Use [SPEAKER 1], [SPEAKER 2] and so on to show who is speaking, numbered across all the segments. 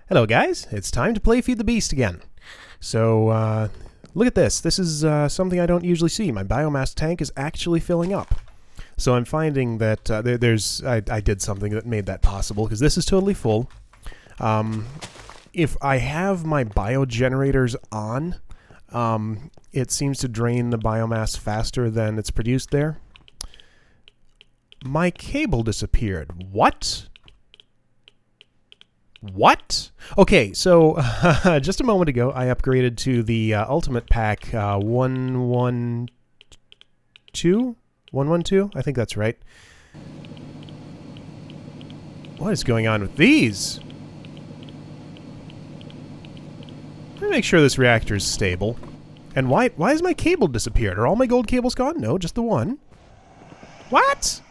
[SPEAKER 1] Hello guys, it's time to play Feed the Beast again. So, look at this. This is something I don't usually see. My biomass tank is actually filling up. So I'm finding that I did something that made that possible, because this is totally full. If I have my biogenerators on, it seems to drain the biomass faster than it's produced there. My cable disappeared. What? What? Okay, so just a moment ago, I upgraded to the Ultimate Pack 112? 112? I think that's right. What is going on with these? Let me make sure this reactor is stable. And why has my cable disappeared? Are all my gold cables gone? No, just the one. What?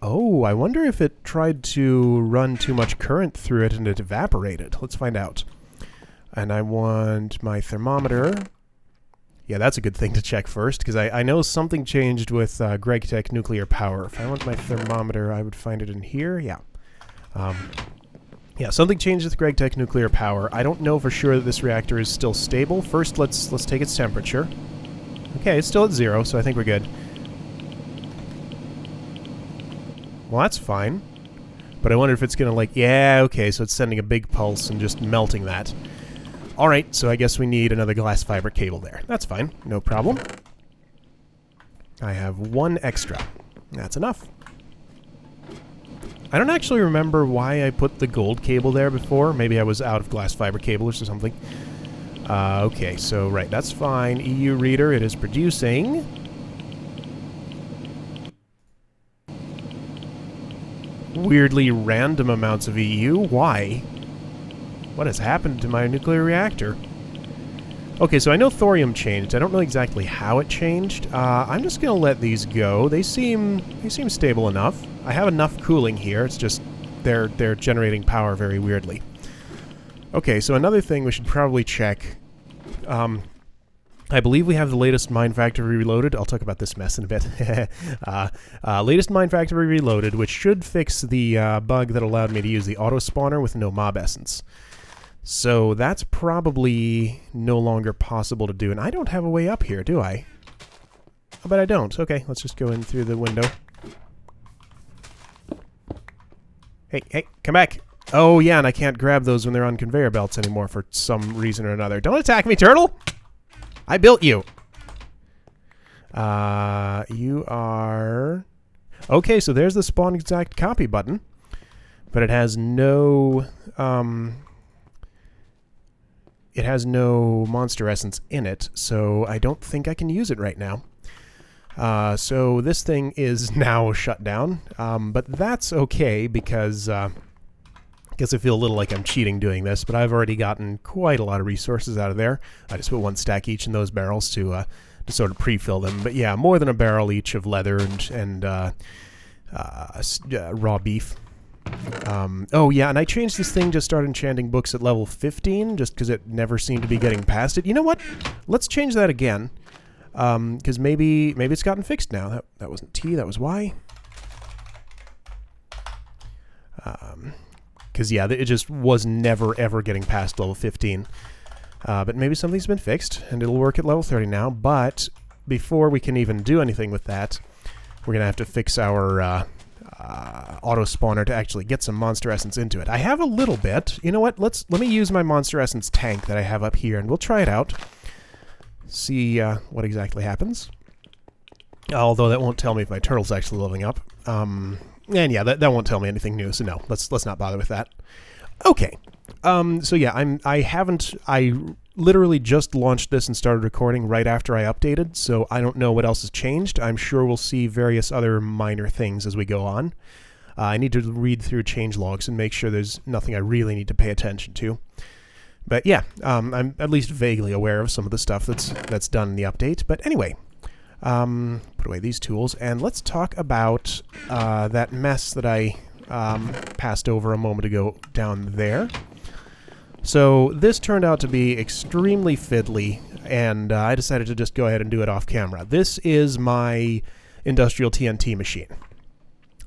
[SPEAKER 1] Oh, I wonder if it tried to run too much current through it and it evaporated. Let's find out. And I want my thermometer. Yeah, that's a good thing to check first, because I know something changed with GregTech nuclear power. If I want my thermometer, I would find it in here. Yeah. Yeah, something changed with GregTech nuclear power. I don't know for sure that this reactor is still stable. First, let's take its temperature. Okay, it's still at 0, so I think we're good. Well, that's fine. But I wonder if it's going to, like... Yeah, okay, so it's sending a big pulse and just melting that. Alright, so I guess we need another glass fiber cable there. That's fine. No problem. I have one extra. That's enough. I don't actually remember why I put the gold cable there before. Maybe I was out of glass fiber cable or something. Okay, so, right, that's fine. EU reader, it is producing... weirdly random amounts of EU. Why? What has happened to my nuclear reactor? Okay, so I know thorium changed. I don't know exactly how it changed. I'm just gonna let these go. They seem stable enough. I have enough cooling here. It's just they're generating power very weirdly. Okay, so another thing we should probably check. I believe we have the latest Mine Factory Reloaded. I'll talk about this mess in a bit. Latest Mine Factory Reloaded, which should fix the bug that allowed me to use the auto spawner with no mob essence. So that's probably no longer possible to do. And I don't have a way up here, do I? Oh, but I don't. Okay, let's just go in through the window. Hey, come back. Oh, yeah, and I can't grab those when they're on conveyor belts anymore for some reason or another. Don't attack me, turtle! I built you. You are... Okay, so there's the spawn exact copy button. But it has no... it has no monster essence in it, so I don't think I can use it right now. So this thing is now shut down. But that's okay, because... I guess I feel a little like I'm cheating doing this, but I've already gotten quite a lot of resources out of there. I just put one stack each in those barrels to sort of pre-fill them. But yeah, more than a barrel each of leather and raw beef. Oh yeah, and I changed this thing to start enchanting books at level 15, just because it never seemed to be getting past it. You know what? Let's change that again, because maybe it's gotten fixed now. That wasn't T, that was Y. Because, yeah, it just was never, ever getting past level 15. But maybe something's been fixed, and it'll work at level 30 now. But before we can even do anything with that, we're going to have to fix our auto-spawner to actually get some monster essence into it. I have a little bit. You know what? Let me use my monster essence tank that I have up here, and we'll try it out. See what exactly happens. Although that won't tell me if my turtle's actually leveling up. And yeah, that won't tell me anything new, so no, let's not bother with that. Okay, so yeah, I literally just launched this and started recording right after I updated, so I don't know what else has changed. I'm sure we'll see various other minor things as we go on. I need to read through change logs and make sure there's nothing I really need to pay attention to. But yeah, I'm at least vaguely aware of some of the stuff that's done in the update. But anyway... put away these tools, and let's talk about that mess that I passed over a moment ago down there. So this turned out to be extremely fiddly, and I decided to just go ahead and do it off camera. This is my industrial TNT machine.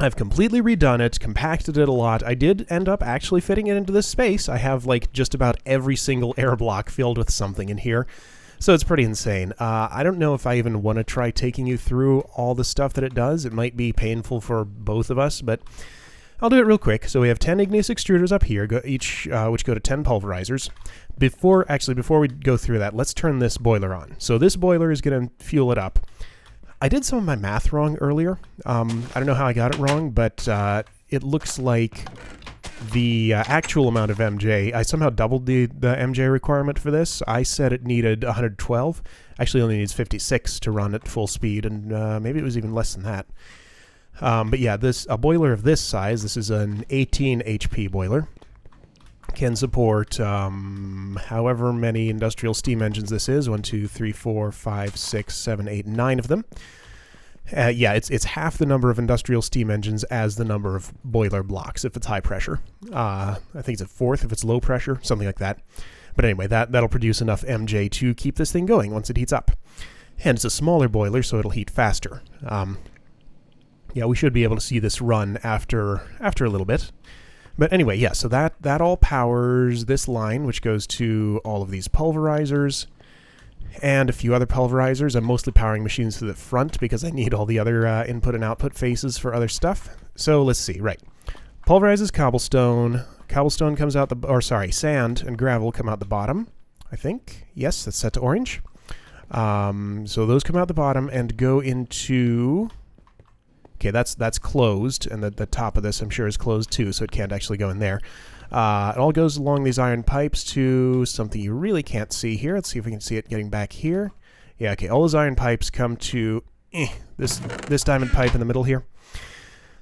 [SPEAKER 1] I've completely redone it, compacted it a lot. I did end up actually fitting it into this space. I have like just about every single air block filled with something in here. So it's pretty insane. I don't know if I even want to try taking you through all the stuff that it does. It might be painful for both of us, but I'll do it real quick. So we have 10 igneous extruders up here, which go to 10 pulverizers. Before we go through that, let's turn this boiler on. So this boiler is going to fuel it up. I did some of my math wrong earlier. I don't know how I got it wrong, but it looks like the actual amount of MJ, I somehow doubled the MJ requirement for this. I said it needed 112. Actually only needs 56 to run at full speed, and maybe it was even less than that. But yeah, a boiler of this size, this is an 18 HP boiler, can support however many industrial steam engines this is. 1, 2, 3, 4, 5, 6, 7, 8, 9 of them. Yeah, it's half the number of industrial steam engines as the number of boiler blocks if it's high pressure. I think it's a fourth if it's low pressure, something like that. But anyway, that'll produce enough MJ to keep this thing going once it heats up. And it's a smaller boiler, so it'll heat faster. Yeah, we should be able to see this run after a little bit. But anyway, yeah, so that all powers this line, which goes to all of these pulverizers and a few other pulverizers. I'm mostly powering machines to the front because I need all the other input and output faces for other stuff. So let's see, right. Pulverizes cobblestone. Cobblestone comes out sand and gravel come out the bottom, I think. Yes, that's set to orange. So those come out the bottom and go into... Okay, that's closed, and the top of this, I'm sure, is closed too, so it can't actually go in there. It all goes along these iron pipes to something you really can't see here. Let's see if we can see it getting back here. Yeah, okay, all those iron pipes come to this diamond pipe in the middle here.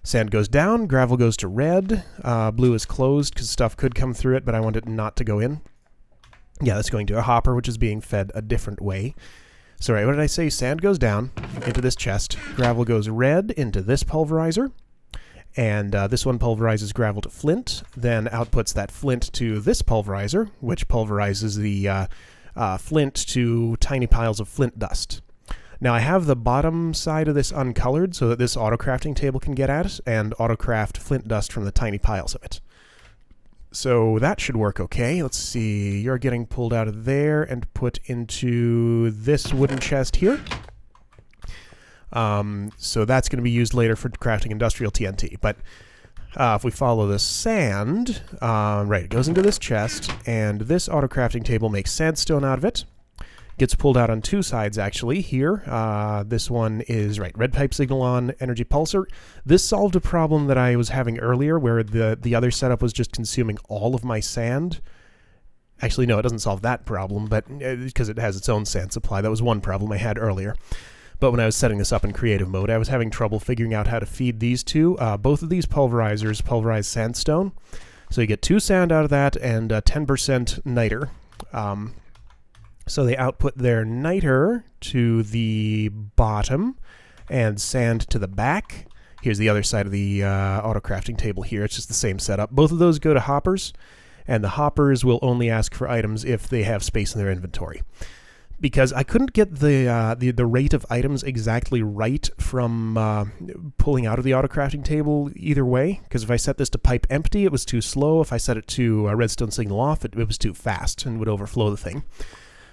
[SPEAKER 1] Sand goes down, gravel goes to red, blue is closed because stuff could come through it, but I want it not to go in. Yeah, that's going to a hopper, which is being fed a different way. So right, what did I say? Sand goes down into this chest. Gravel goes red into this pulverizer. And this one pulverizes gravel to flint, then outputs that flint to this pulverizer, which pulverizes the flint to tiny piles of flint dust. Now I have the bottom side of this uncolored so that this auto-crafting table can get at it and auto-craft flint dust from the tiny piles of it. So that should work okay. Let's see, you're getting pulled out of there and put into this wooden chest here. So that's going to be used later for crafting industrial TNT. But if we follow the sand, right, it goes into this chest, and this auto-crafting table makes sandstone out of it. Gets pulled out on two sides, actually, here. This one is, right, red pipe signal on, energy pulsar. This solved a problem that I was having earlier, where the other setup was just consuming all of my sand. Actually, no, it doesn't solve that problem, but because it has its own sand supply. That was one problem I had earlier. But when I was setting this up in creative mode, I was having trouble figuring out how to feed these two. Both of these pulverizers pulverize sandstone. So you get 2 sand out of that and 10% niter. So they output their niter to the bottom and sand to the back. Here's the other side of the auto-crafting table here. It's just the same setup. Both of those go to hoppers, and the hoppers will only ask for items if they have space in their inventory. Because I couldn't get the rate of items exactly right from pulling out of the auto-crafting table either way. Because if I set this to pipe empty, it was too slow. If I set it to redstone signal off, it was too fast and would overflow the thing.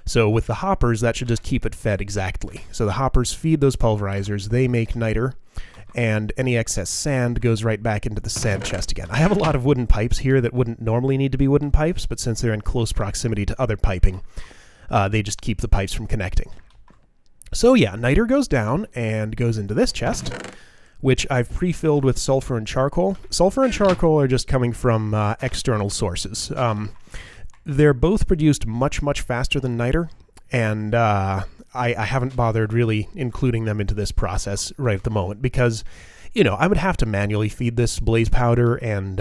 [SPEAKER 1] So with the hoppers, that should just keep it fed exactly. So the hoppers feed those pulverizers, they make niter, and any excess sand goes right back into the sand chest again. I have a lot of wooden pipes here that wouldn't normally need to be wooden pipes, but since they're in close proximity to other piping, they just keep the pipes from connecting. So yeah, niter goes down and goes into this chest, which I've pre-filled with sulfur and charcoal. Sulfur and charcoal are just coming from external sources. They're both produced much, much faster than niter, and I haven't bothered really including them into this process right at the moment because, you know, I would have to manually feed this blaze powder and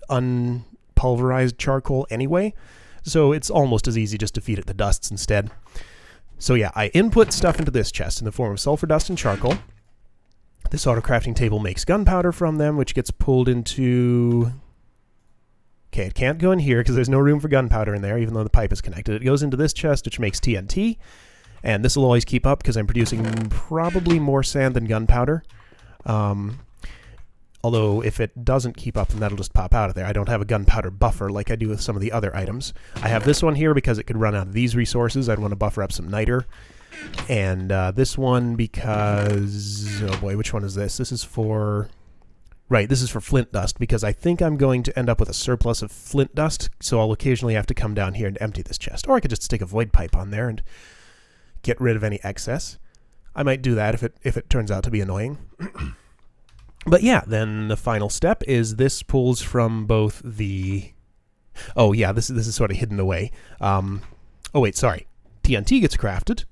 [SPEAKER 1] unpulverized charcoal anyway, so it's almost as easy just to feed it the dusts instead. So yeah, I input stuff into this chest in the form of sulfur dust and charcoal. This auto-crafting table makes gunpowder from them, which gets pulled into... Okay, it can't go in here because there's no room for gunpowder in there, even though the pipe is connected. It goes into this chest, which makes TNT, and this will always keep up because I'm producing probably more sand than gunpowder. Although if it doesn't keep up, then that'll just pop out of there. I don't have a gunpowder buffer like I do with some of the other items. I have this one here because it could run out of these resources. I'd want to buffer up some niter. And this one because... oh boy, which one is this? This is for... right, this is for flint dust, because I think I'm going to end up with a surplus of flint dust, so I'll occasionally have to come down here and empty this chest. Or I could just stick a void pipe on there and get rid of any excess. I might do that if it turns out to be annoying. But yeah, then the final step is this pulls from both the... oh yeah, this is sort of hidden away. Oh wait, sorry. TNT gets crafted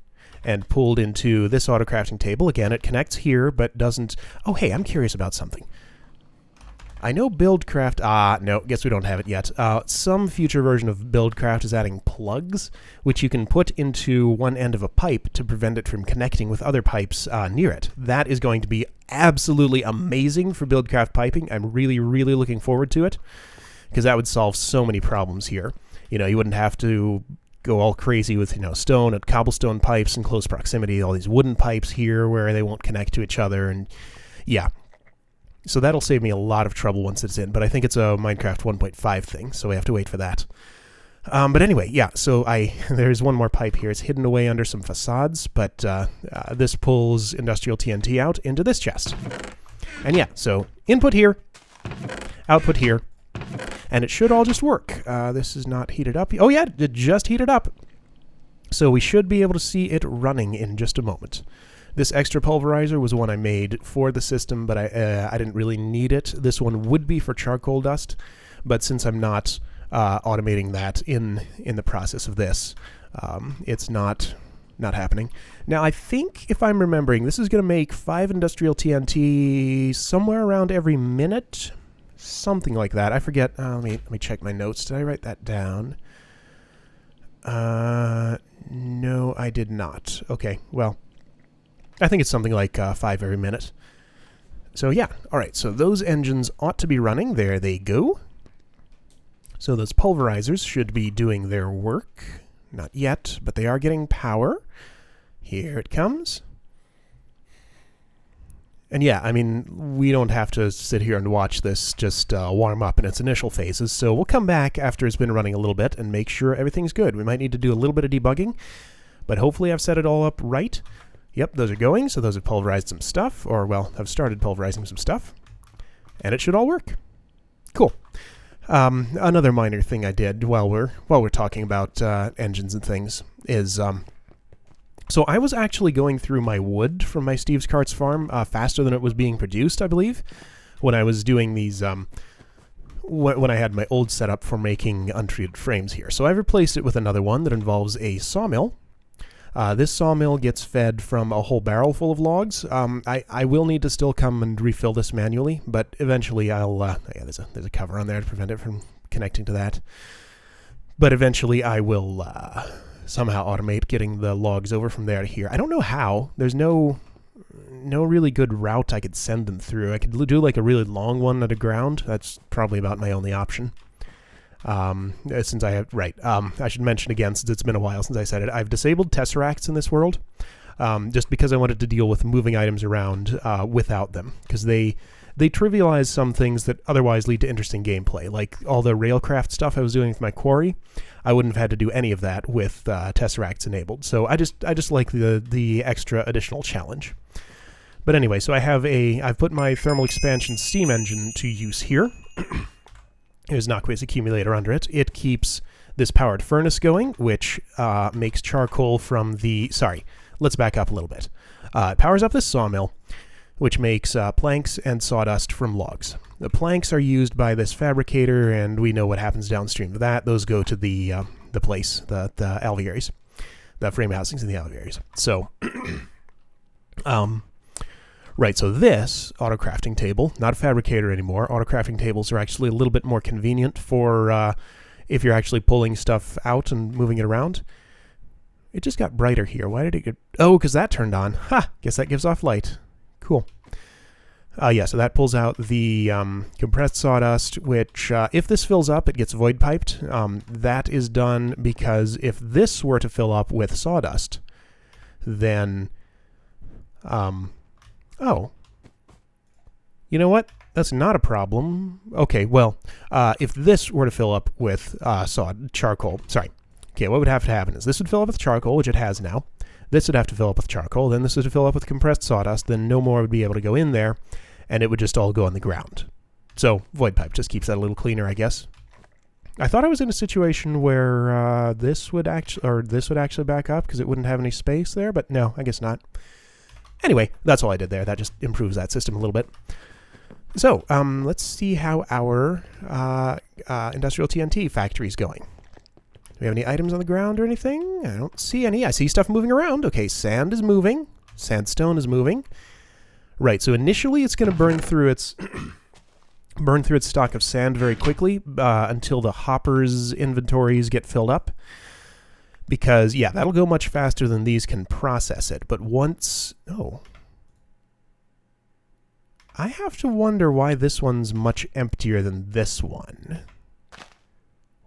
[SPEAKER 1] and pulled into this auto crafting table. Again, it connects here, but doesn't... oh hey, I'm curious about something. I know BuildCraft... no, guess we don't have it yet. Some future version of BuildCraft is adding plugs, which you can put into one end of a pipe to prevent it from connecting with other pipes near it. That is going to be absolutely amazing for BuildCraft piping. I'm really, really looking forward to it, because that would solve so many problems here. You know, you wouldn't have to go all crazy with, you know, stone and cobblestone pipes in close proximity, all these wooden pipes here where they won't connect to each other, and yeah. So that'll save me a lot of trouble once it's in, but I think it's a Minecraft 1.5 thing, so we have to wait for that. But anyway, yeah, so there's one more pipe here. It's hidden away under some facades, but this pulls industrial TNT out into this chest. And yeah, so input here, output here, and it should all just work. This is not heated up. Oh yeah, it just heated up. So we should be able to see it running in just a moment. This extra pulverizer was one I made for the system, but I didn't really need it. This one would be for charcoal dust, but since I'm not automating that in the process of this, it's not happening. Now, I think, if I'm remembering, this is going to make 5 industrial TNT somewhere around every minute, something like that. I forget. Let me check my notes. Did I write that down? No, I did not. Okay, well, I think it's something like 5 every minute. So yeah, all right, so those engines ought to be running. There they go. So those pulverizers should be doing their work. Not yet, but they are getting power. Here it comes. And yeah, I mean, we don't have to sit here and watch this just warm up in its initial phases, so we'll come back after it's been running a little bit and make sure everything's good. We might need to do a little bit of debugging, but hopefully I've set it all up right. Yep, those are going, so those have pulverized some stuff, or, well, have started pulverizing some stuff, and it should all work. Cool. Another minor thing I did while we're talking about engines and things is, so I was actually going through my wood from my Steve's Carts farm faster than it was being produced, I believe, when I was doing these, when I had my old setup for making untreated frames here. So I replaced it with another one that involves a sawmill. This sawmill gets fed from a whole barrel full of logs. I will need to still come and refill this manually, but eventually I'll... yeah, there's a cover on there to prevent it from connecting to that. But eventually I will somehow automate getting the logs over from there to here. I don't know how. There's no really good route I could send them through. I could do like a really long one underground. That's probably about my only option. Since I have, right, I should mention again, since it's been a while since I said it, I've disabled tesseracts in this world, just because I wanted to deal with moving items around without them, because they trivialize some things that otherwise lead to interesting gameplay, like all the railcraft stuff I was doing with my quarry. I wouldn't have had to do any of that with tesseracts enabled, so I just like the extra additional challenge. But anyway, so I've put my thermal expansion steam engine to use here. There's an aqueous accumulator under it. It keeps this powered furnace going, which makes charcoal from the... Sorry, let's back up a little bit. It powers up this sawmill, which makes planks and sawdust from logs. The planks are used by this fabricator, and we know what happens downstream of that. Those go to the place, the alvearies, the frame housings in the alvearies. So... Right, so this auto-crafting table, not a fabricator anymore. Auto-crafting tables are actually a little bit more convenient for if you're actually pulling stuff out and moving it around. It just got brighter here. Why did it get... Oh, because that turned on. Ha! Guess that gives off light. Cool. Yeah, so that pulls out the compressed sawdust, which if this fills up, it gets void piped. That is done because if this were to fill up with sawdust, then... oh. You know what? That's not a problem. Okay, well, if this were to fill up with charcoal, sorry. Okay, what would have to happen is this would fill up with charcoal, which it has now. This would have to fill up with charcoal. Then this would fill up with compressed sawdust. Then no more would be able to go in there, and it would just all go on the ground. So void pipe just keeps that a little cleaner, I guess. I thought I was in a situation where this would actually back up because it wouldn't have any space there, but no, I guess not. Anyway, that's all I did there. That just improves that system a little bit. So let's see how our industrial TNT factory is going. Do we have any items on the ground or anything? I don't see any. I see stuff moving around. Okay, sand is moving. Sandstone is moving. Right, so initially it's going to burn through its stock of sand very quickly until the hoppers' inventories get filled up. Because, yeah, that'll go much faster than these can process it. But once... Oh. I have to wonder why this one's much emptier than this one.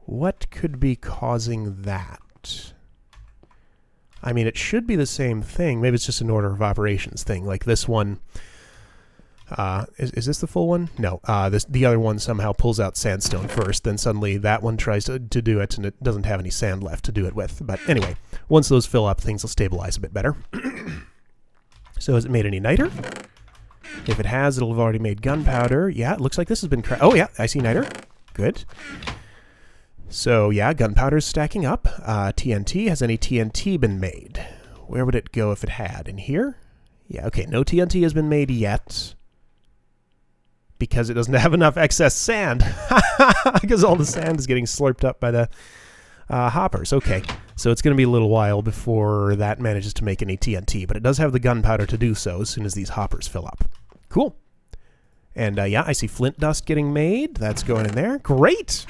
[SPEAKER 1] What could be causing that? I mean, it should be the same thing. Maybe it's just an order of operations thing. Like this one... is this the full one? No. The other one somehow pulls out sandstone first, then suddenly that one tries to do it, and it doesn't have any sand left to do it with. But anyway, once those fill up, things will stabilize a bit better. So has it made any niter? If it has, it'll have already made gunpowder. Yeah, it looks like this has been... Oh, yeah, I see niter. Good. So, yeah, gunpowder's stacking up. TNT. Has any TNT been made? Where would it go if it had? In here? Yeah, okay, no TNT has been made yet. Because it doesn't have enough excess sand. Because all the sand is getting slurped up by the hoppers. Okay, so it's going to be a little while before that manages to make any TNT. But it does have the gunpowder to do so as soon as these hoppers fill up. Cool. And yeah, I see flint dust getting made. That's going in there. Great!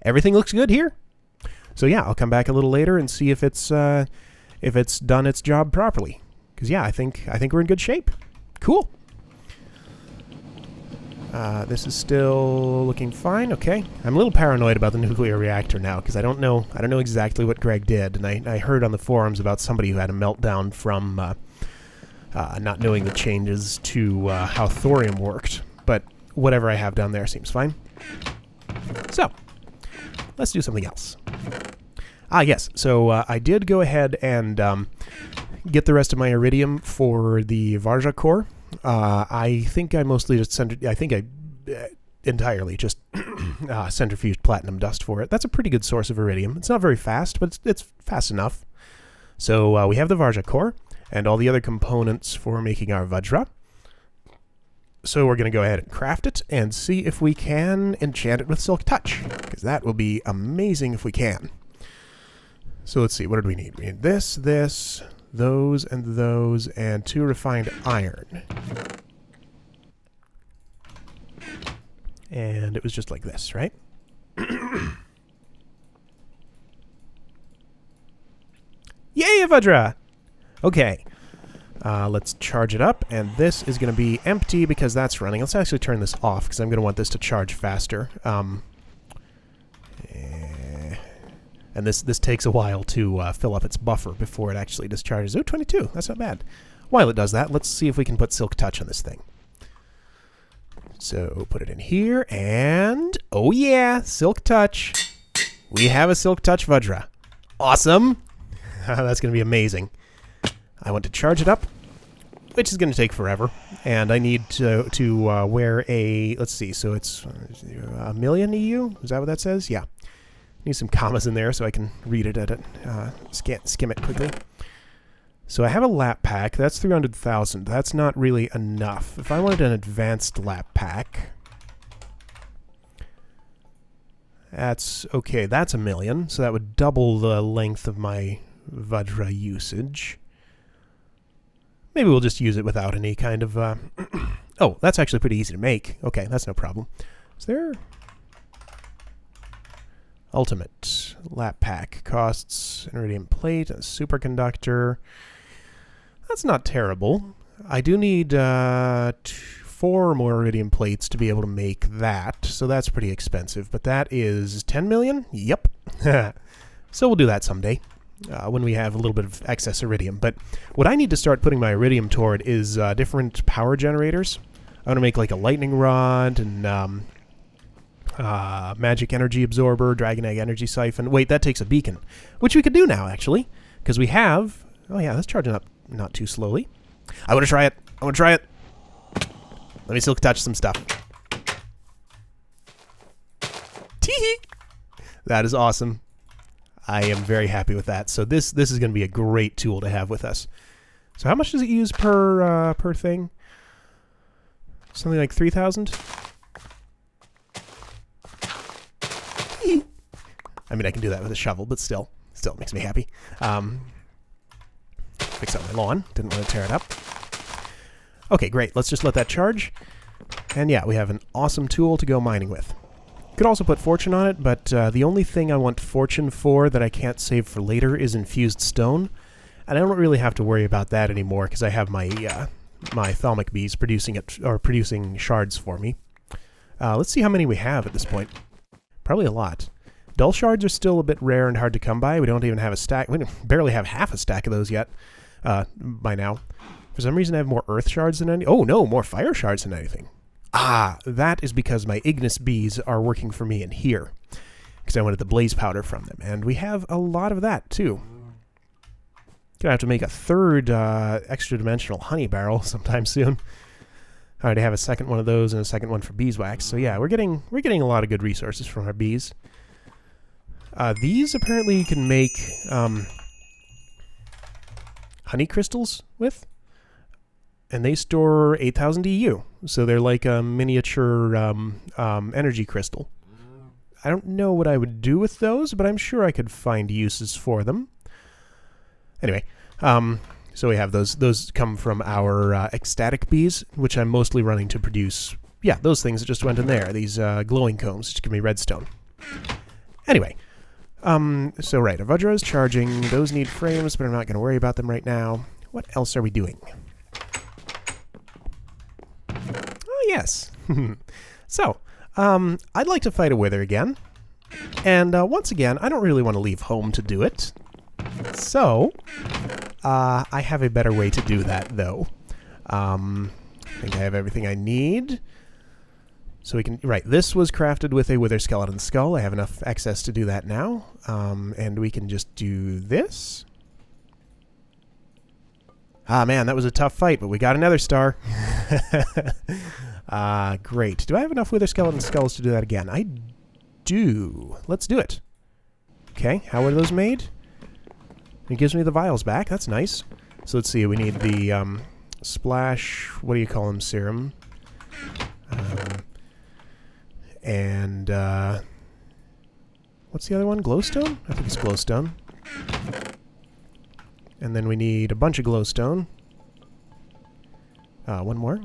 [SPEAKER 1] Everything looks good here. So yeah, I'll come back a little later and see if it's done its job properly. Because yeah, I think we're in good shape. Cool. This is still looking fine. Okay, I'm a little paranoid about the nuclear reactor now because I don't know exactly what Greg did, and I heard on the forums about somebody who had a meltdown from not knowing the changes to how thorium worked. But whatever I have down there seems fine. So let's do something else. Yes. So I did go ahead and get the rest of my iridium for the Vajra core. I think I mostly just entirely just centrifuged platinum dust for it. That's a pretty good source of iridium. It's not very fast, but it's fast enough. So we have the Vajra core and all the other components for making our Vajra. So we're going to go ahead and craft it and see if we can enchant it with Silk Touch, because that will be amazing if we can. So let's see, what did we need? We need this, those, and 2 refined iron. And it was just like this, right? Yay, Vajra! Okay. Let's charge it up, and this is going to be empty because that's running. Let's actually turn this off because I'm going to want this to charge faster. And this takes a while to fill up its buffer before it actually discharges. Oh, 22. That's not bad. While it does that, let's see if we can put Silk Touch on this thing. So put it in here, and oh yeah, Silk Touch. We have a Silk Touch Vajra. Awesome. That's going to be amazing. I want to charge it up, which is going to take forever. And I need to wear a, let's see, so it's a million EU? Is that what that says? Yeah. Need some commas in there so I can read it at it, skim it quickly. So I have a lap pack. That's 300,000. That's not really enough. If I wanted an advanced lap pack, that's okay. That's a million. So that would double the length of my Vajra usage. Maybe we'll just use it without any kind of... Oh, that's actually pretty easy to make. Okay, that's no problem. Is there... Ultimate lap pack costs an iridium plate, a superconductor. That's not terrible. I do need 4 more iridium plates to be able to make that, so that's pretty expensive. But that is 10 million? Yep. So we'll do that someday when we have a little bit of excess iridium. But what I need to start putting my iridium toward is different power generators. I want to make like a lightning rod and magic energy absorber, dragon egg energy siphon. Wait, that takes a beacon, which we could do now actually, because we have. Oh yeah, that's charging up not too slowly. I want to try it. I want to try it. Let me silk touch some stuff. Teehee! That is awesome. I am very happy with that. So this is going to be a great tool to have with us. So how much does it use per thing? Something like 3,000? I mean, I can do that with a shovel, but still it makes me happy. Fix up my lawn. Didn't want to tear it up. Okay, great. Let's just let that charge. And yeah, we have an awesome tool to go mining with. Could also put fortune on it, but the only thing I want fortune for that I can't save for later is infused stone. And I don't really have to worry about that anymore because I have my my thalmic bees producing shards for me. Let's see how many we have at this point. Probably a lot. Dull shards are still a bit rare and hard to come by. We don't even have a stack. We barely have half a stack of those yet by now. For some reason I have more earth shards than any. Oh no, more fire shards than anything. Ah, that is because my Ignis bees are working for me in here. Because I wanted the blaze powder from them. And we have a lot of that, too. Gonna have to make a third extra dimensional honey barrel sometime soon. I already have a second one of those and a second one for beeswax. So yeah, we're getting a lot of good resources from our bees. These apparently you can make honey crystals with. And they store 8,000 EU. So they're like a miniature energy crystal. I don't know what I would do with those, but I'm sure I could find uses for them. Anyway, so we have those. Those come from our ecstatic bees, which I'm mostly running to produce, yeah, those things that just went in there. These glowing combs, which give me redstone. Anyway, so right, our Vajra is charging. Those need frames, but I'm not going to worry about them right now. What else are we doing? Yes. So, I'd like to fight a wither again. And once again, I don't really want to leave home to do it. So, I have a better way to do that, though. I think I have everything I need. So we can... Right, this was crafted with a wither skeleton skull. I have enough excess to do that now. And we can just do this. Ah, man, that was a tough fight, but we got another star. Great. Do I have enough wither skeleton skulls to do that again? I do. Let's do it. Okay, how are those made? It gives me the vials back. That's nice. So let's see. We need the splash, what do you call them, serum. And what's the other one? Glowstone? I think it's glowstone. And then we need a bunch of glowstone. One more.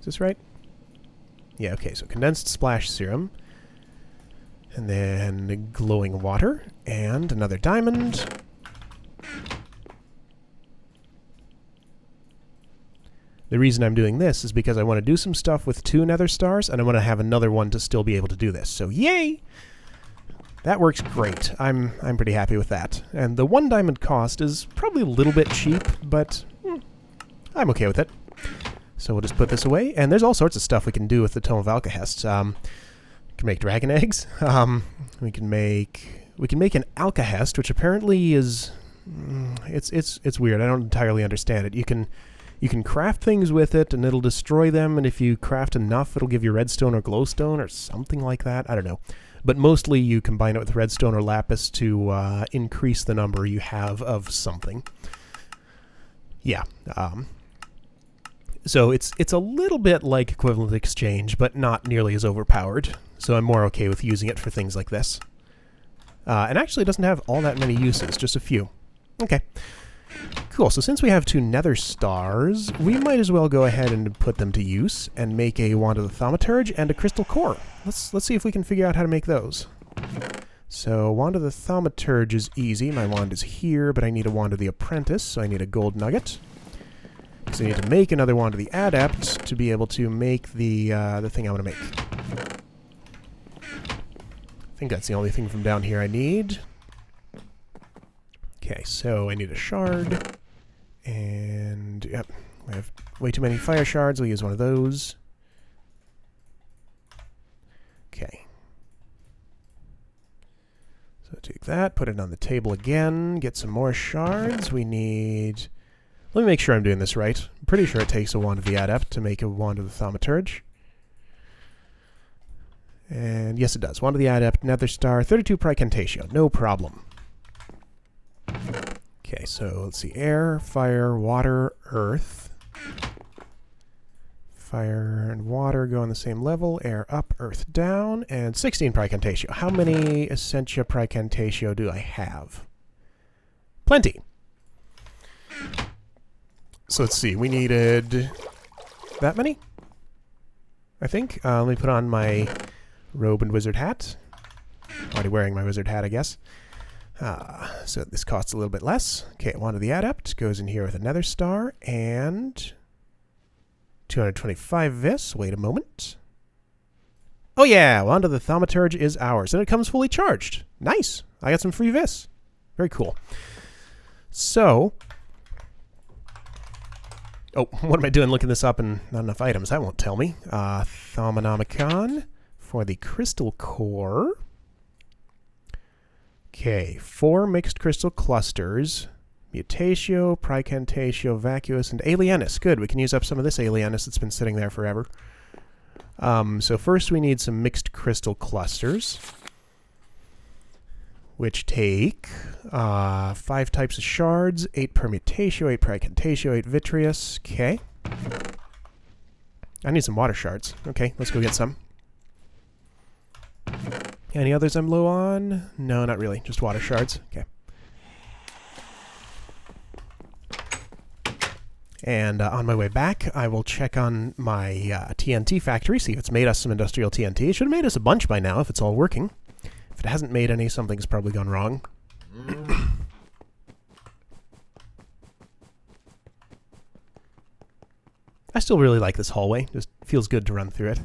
[SPEAKER 1] Is this right? Yeah, okay, so condensed splash serum. And then glowing water. And another diamond. The reason I'm doing this is because I want to do some stuff with 2 nether stars, and I want to have another one to still be able to do this. So yay! That works great. I'm pretty happy with that. And the 1 diamond cost is probably a little bit cheap, but I'm okay with it. So we'll just put this away. And there's all sorts of stuff we can do with the Tome of Alkahest. We can make dragon eggs. We can make an Alkahest, which apparently is it's weird. I don't entirely understand it. You can craft things with it, and it'll destroy them. And if you craft enough, it'll give you redstone or glowstone or something like that. I don't know. But mostly you combine it with redstone or lapis to increase the number you have of something. Yeah. So it's a little bit like equivalent exchange, but not nearly as overpowered. So I'm more okay with using it for things like this. And actually it doesn't have all that many uses, just a few. Okay. Cool, so since we have 2 nether stars, we might as well go ahead and put them to use and make a wand of the thaumaturge and a crystal core. Let's see if we can figure out how to make those. So wand of the thaumaturge is easy. My wand is here, but I need a wand of the apprentice, so I need a gold nugget. Because I need to make another wand of the adept to be able to make the thing I want to make. I think that's the only thing from down here I need. Okay, so I need a shard, and yep, we have way too many fire shards. We'll use one of those. Okay. So take that, put it on the table again, get some more shards. We need... Let me make sure I'm doing this right. I'm pretty sure it takes a Wand of the Adept to make a Wand of the Thaumaturge. And yes, it does. Wand of the Adept, Nether Star, 32 Pricantatio. No problem. Okay, so let's see. Air, fire, water, earth. Fire and water go on the same level. Air up, earth down. And 16 Pricantatio. How many Essentia Pricantatio do I have? Plenty. So let's see. We needed that many, I think. Let me put on my robe and wizard hat. Already wearing my wizard hat, I guess. So this costs a little bit less. Okay, Wand of the Adept goes in here with a Nether Star and 225 vis. Wait a moment. Oh yeah, Wand of the Thaumaturge is ours, and it comes fully charged. Nice. I got some free vis. Very cool. So, oh, what am I doing looking this up and not enough items? That won't tell me. Thaumonomicon for the crystal core. Okay, 4 mixed crystal clusters. Mutatio, Pricantatio, Vacuous, and Alienus. Good, we can use up some of this Alienus that's been sitting there forever. So first we need some mixed crystal clusters, which take 5 types of shards, 8 Permutatio, 8 Pricantatio, 8 Vitreous. Okay. I need some water shards. Okay, let's go get some. Any others I'm low on? No, not really. Just water shards. Okay. And on my way back, I will check on my TNT factory, see if it's made us some industrial TNT. It should have made us a bunch by now if it's all working. If it hasn't made any, something's probably gone wrong. I still really like this hallway. Just feels good to run through it.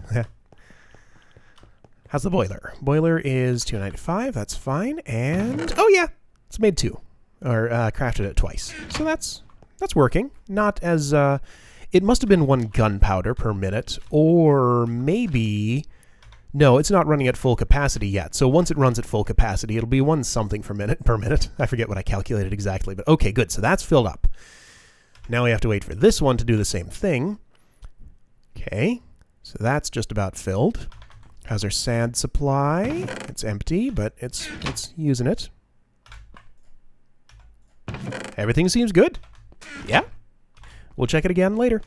[SPEAKER 1] How's the boiler? Boiler is 295. That's fine. And oh yeah, it's made 2, or crafted it twice. So that's working. Not as it must have been 1 gunpowder per minute, or maybe no, it's not running at full capacity yet. So once it runs at full capacity, it'll be 1 something per minute. I forget what I calculated exactly, but okay, good. So that's filled up. Now we have to wait for this one to do the same thing. Okay, so that's just about filled. How's our sand supply? It's empty, but it's using it. Everything seems good. Yeah. We'll check it again later.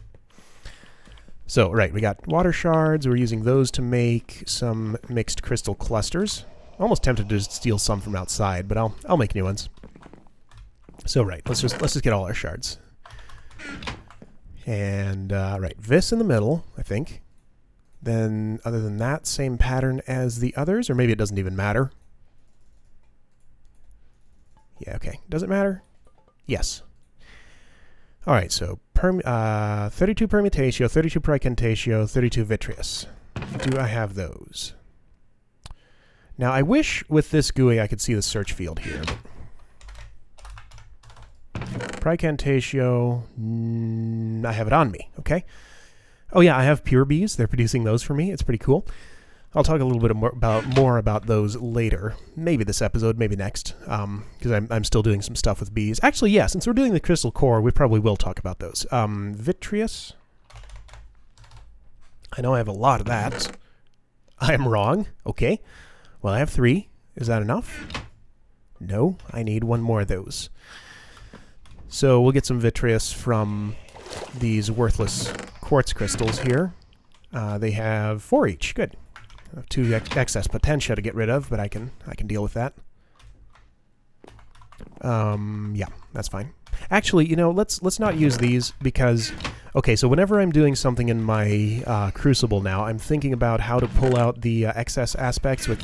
[SPEAKER 1] So, right, we got water shards. We're using those to make some mixed crystal clusters. Almost tempted to steal some from outside, but I'll make new ones. So, right, let's just get all our shards. And right, Vis in the middle, I think. Then, other than that, same pattern as the others, or maybe it doesn't even matter. Yeah, okay. Does it matter? Yes. All right, so 32 Permutatio, 32 Pricantatio, 32 Vitreous. Do I have those? Now, I wish with this GUI I could see the search field here. Pricantatio, I have it on me, okay? Oh yeah, I have Pure Bees. They're producing those for me. It's pretty cool. I'll talk a little bit more about those later. Maybe this episode, maybe next, because I'm still doing some stuff with bees. Actually, yeah, since we're doing the crystal core, we probably will talk about those. Vitreous. I know I have a lot of that. I am wrong. Okay. Well, I have 3. Is that enough? No, I need 1 more of those. So we'll get some Vitreous from these worthless quartz crystals here. They have 4 each. Good. 2 excess potentia to get rid of, but I can deal with that. Yeah, that's fine. Actually, you know, let's not use these because okay, so whenever I'm doing something in my crucible now, I'm thinking about how to pull out the excess aspects with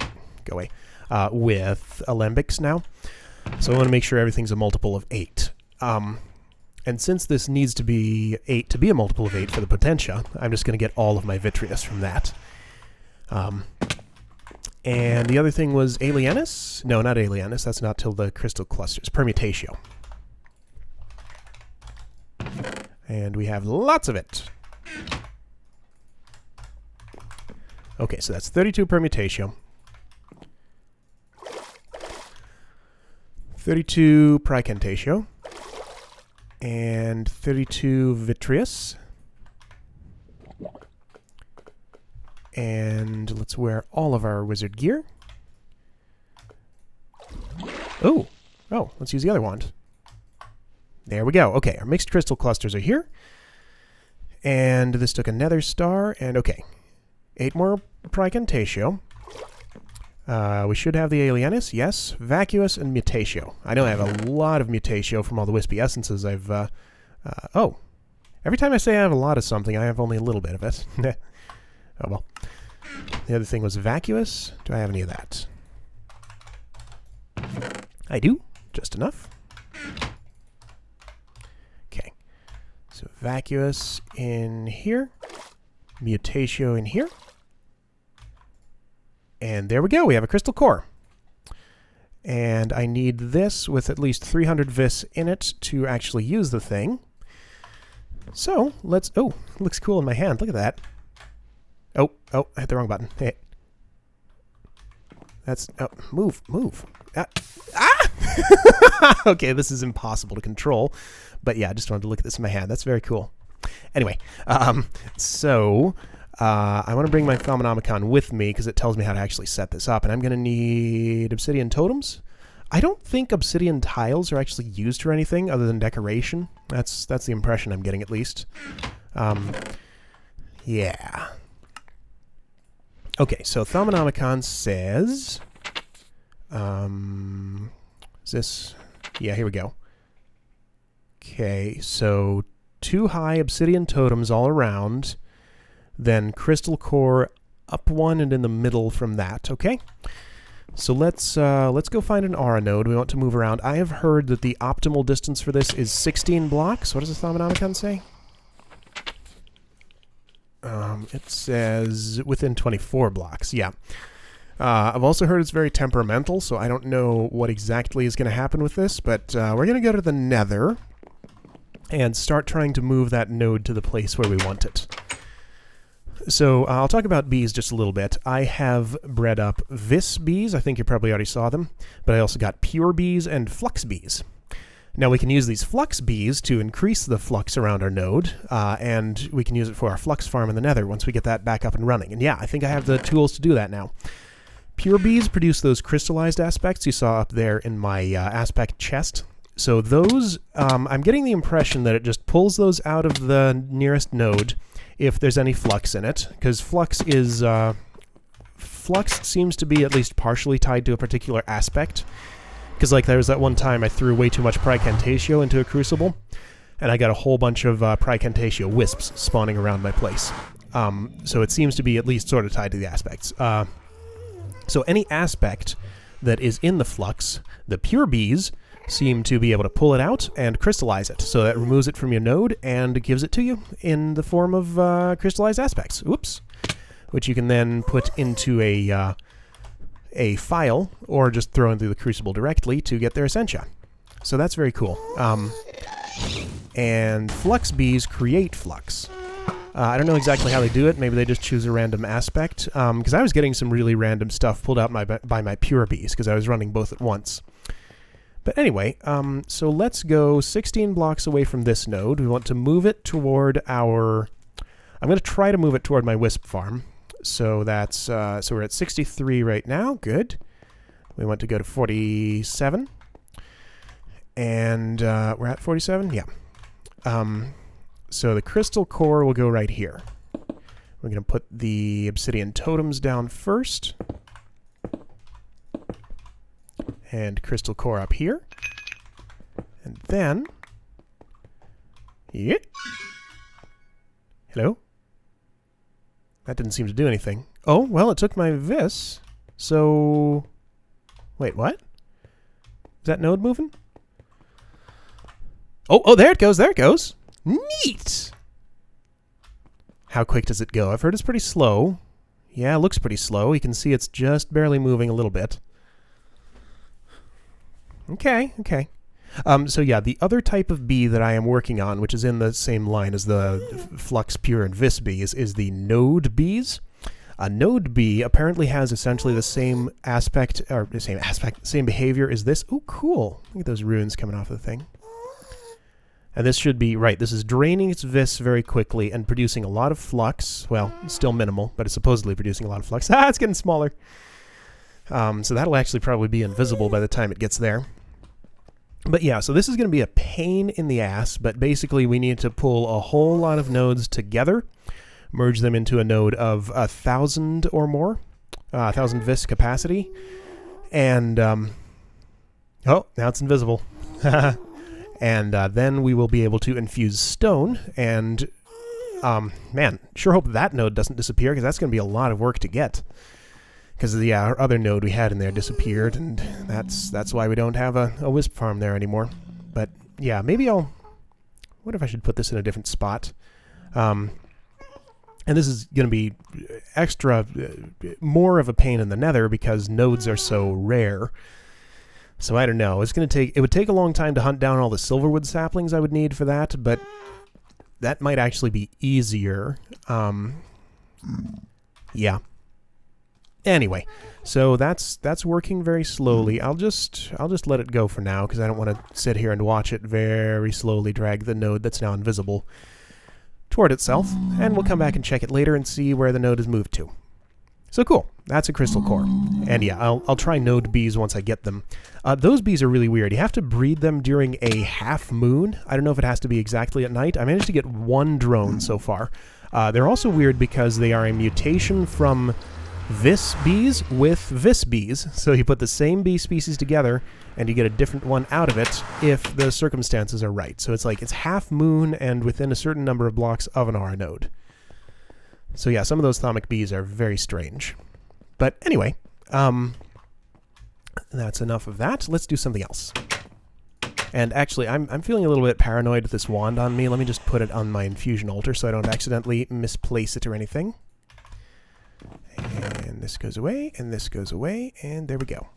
[SPEAKER 1] with alembics now. So I want to make sure everything's a multiple of 8. And since this needs to be 8 to be a multiple of 8 for the potentia, I'm just going to get all of my Vitreous from that. And the other thing was Alienus? No, not Alienus. That's not till the crystal clusters. Permutatio. And we have lots of it. Okay, so that's 32 permutatio. 32 praecantatio. And 32 vitreous. And let's wear all of our wizard gear. Oh, let's use the other wand. There we go. Okay, our mixed crystal clusters are here. And this took a nether star, and okay. 8 more praecantatio. We should have the alienis, yes. Vacuous and mutatio. I know I have a lot of mutatio from all the wispy essences I've... oh. Every time I say I have a lot of something, I have only a little bit of it. Oh, well. The other thing was vacuous. Do I have any of that? I do. Just enough. Okay. So vacuous in here. Mutatio in here. And there we go. We have a crystal core. And I need this with at least 300 vis in it to actually use the thing. So let's... Oh, it looks cool in my hand. Look at that. Oh, I hit the wrong button. Hey. That's... Oh, move. Okay, this is impossible to control. But yeah, I just wanted to look at this in my hand. That's very cool. Anyway, so I want to bring my Thaumonomicon with me because it tells me how to actually set this up. And I'm going to need obsidian totems. I don't think obsidian tiles are actually used for anything other than decoration. That's the impression I'm getting, at least. Yeah. Okay, so Thaumonomicon says... is this... Yeah, here we go. Okay, so 2 high obsidian totems all around, then crystal core up 1 and in the middle from that, okay? So let's go find an aura node. We want to move around. I have heard that the optimal distance for this is 16 blocks. What does the Thaumonomicon say? It says within 24 blocks, yeah. I've also heard it's very temperamental, so I don't know what exactly is going to happen with this, but we're going to go to the nether and start trying to move that node to the place where we want it. So I'll talk about bees just a little bit. I have bred up vis bees. I think you probably already saw them, but I also got pure bees and flux bees. Now we can use these flux bees to increase the flux around our node, and we can use it for our flux farm in the nether once we get that back up and running. And yeah, I think I have the tools to do that now. Pure bees produce those crystallized aspects you saw up there in my aspect chest. So those, I'm getting the impression that it just pulls those out of the nearest node if there's any flux in it, because flux seems to be at least partially tied to a particular aspect. Because like there was that one time I threw way too much praecantatio into a crucible, and I got a whole bunch of praecantatio wisps spawning around my place. So it seems to be at least sort of tied to the aspects. So any aspect that is in the flux, the pure bees seem to be able to pull it out and crystallize it. So that removes it from your node and gives it to you in the form of crystallized aspects. Oops. Which you can then put into a file or just throw into the crucible directly to get their essentia. So that's very cool. And flux bees create flux. I don't know exactly how they do it. Maybe they just choose a random aspect. Because I was getting some really random stuff pulled out by my pure bees because I was running both at once. But anyway, so let's go 16 blocks away from this node. We want to move it toward our... I'm going to try to move it toward my wisp farm. So that's... so we're at 63 right now. Good. We want to go to 47. And we're at 47? Yeah. So the crystal core will go right here. We're going to put the obsidian totems down first. And crystal core up here. And then... Yeah. Hello? That didn't seem to do anything. Oh, well, it took my vis. So... Wait, what? Is that node moving? Oh, there it goes, there it goes. Neat! How quick does it go? I've heard it's pretty slow. Yeah, it looks pretty slow. You can see it's just barely moving a little bit. Okay. So yeah, the other type of bee that I am working on, which is in the same line as the Flux Pure and Vis bees, is the node bees. A node bee apparently has essentially the same aspect, or same behavior as this. Oh, cool. Look at those runes coming off the thing. And this should be, right, this is draining its vis very quickly and producing a lot of flux. Well, still minimal, but it's supposedly producing a lot of flux. Ah, it's getting smaller. So that'll actually probably be invisible by the time it gets there. But yeah, so this is going to be a pain in the ass, but basically we need to pull a whole lot of nodes together, merge them into a node of 1,000 or more, 1,000 vis capacity, and, oh, now it's invisible. And then we will be able to infuse stone, and, man, sure hope that node doesn't disappear, because that's going to be a lot of work to get. Because our other node we had in there disappeared, and that's why we don't have a wisp farm there anymore. But yeah, maybe I'll... What if I should put this in a different spot? And this is going to be extra, more of a pain in the nether because nodes are so rare. So I don't know. It's going to take... It would take a long time to hunt down all the silverwood saplings I would need for that, but that might actually be easier. Yeah. Anyway, so that's working very slowly. I'll just let it go for now because I don't want to sit here and watch it very slowly drag the node that's now invisible toward itself, and we'll come back and check it later and see where the node has moved to. So cool. That's a crystal core. And yeah, I'll try node bees once I get them. Those bees are really weird. You have to breed them during a half moon. I don't know if it has to be exactly at night. I managed to get one drone so far. They're also weird because they are a mutation from Vis bees with Vis bees. So you put the same bee species together and you get a different one out of it if the circumstances are right. So it's like it's half moon and within a certain number of blocks of an aura node. So yeah, some of those thermic bees are very strange. But anyway, that's enough of that. Let's do something else. And actually, I'm feeling a little bit paranoid with this wand on me. Let me just put it on my infusion altar so I don't accidentally misplace it or anything. And this goes away, and this goes away, and there we go.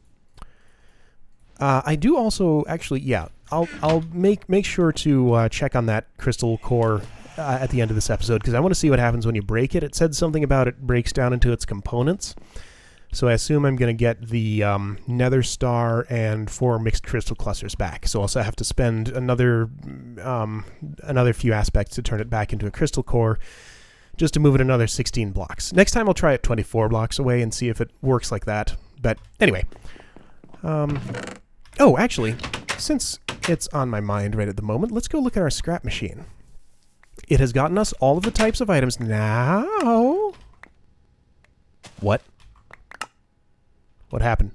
[SPEAKER 1] I do also, actually, yeah, I'll make sure to check on that crystal core at the end of this episode, because I want to see what happens when you break it. It said something about it breaks down into its components. So I assume I'm going to get the nether star and 4 mixed crystal clusters back. So I'll also have to spend another few aspects to turn it back into a crystal core, just to move it another 16 blocks. Next time I'll try it 24 blocks away and see if it works like that. But anyway. Oh, actually, since it's on my mind right at the moment, let's go look at our scrap machine. It has gotten us all of the types of items now. What? What happened?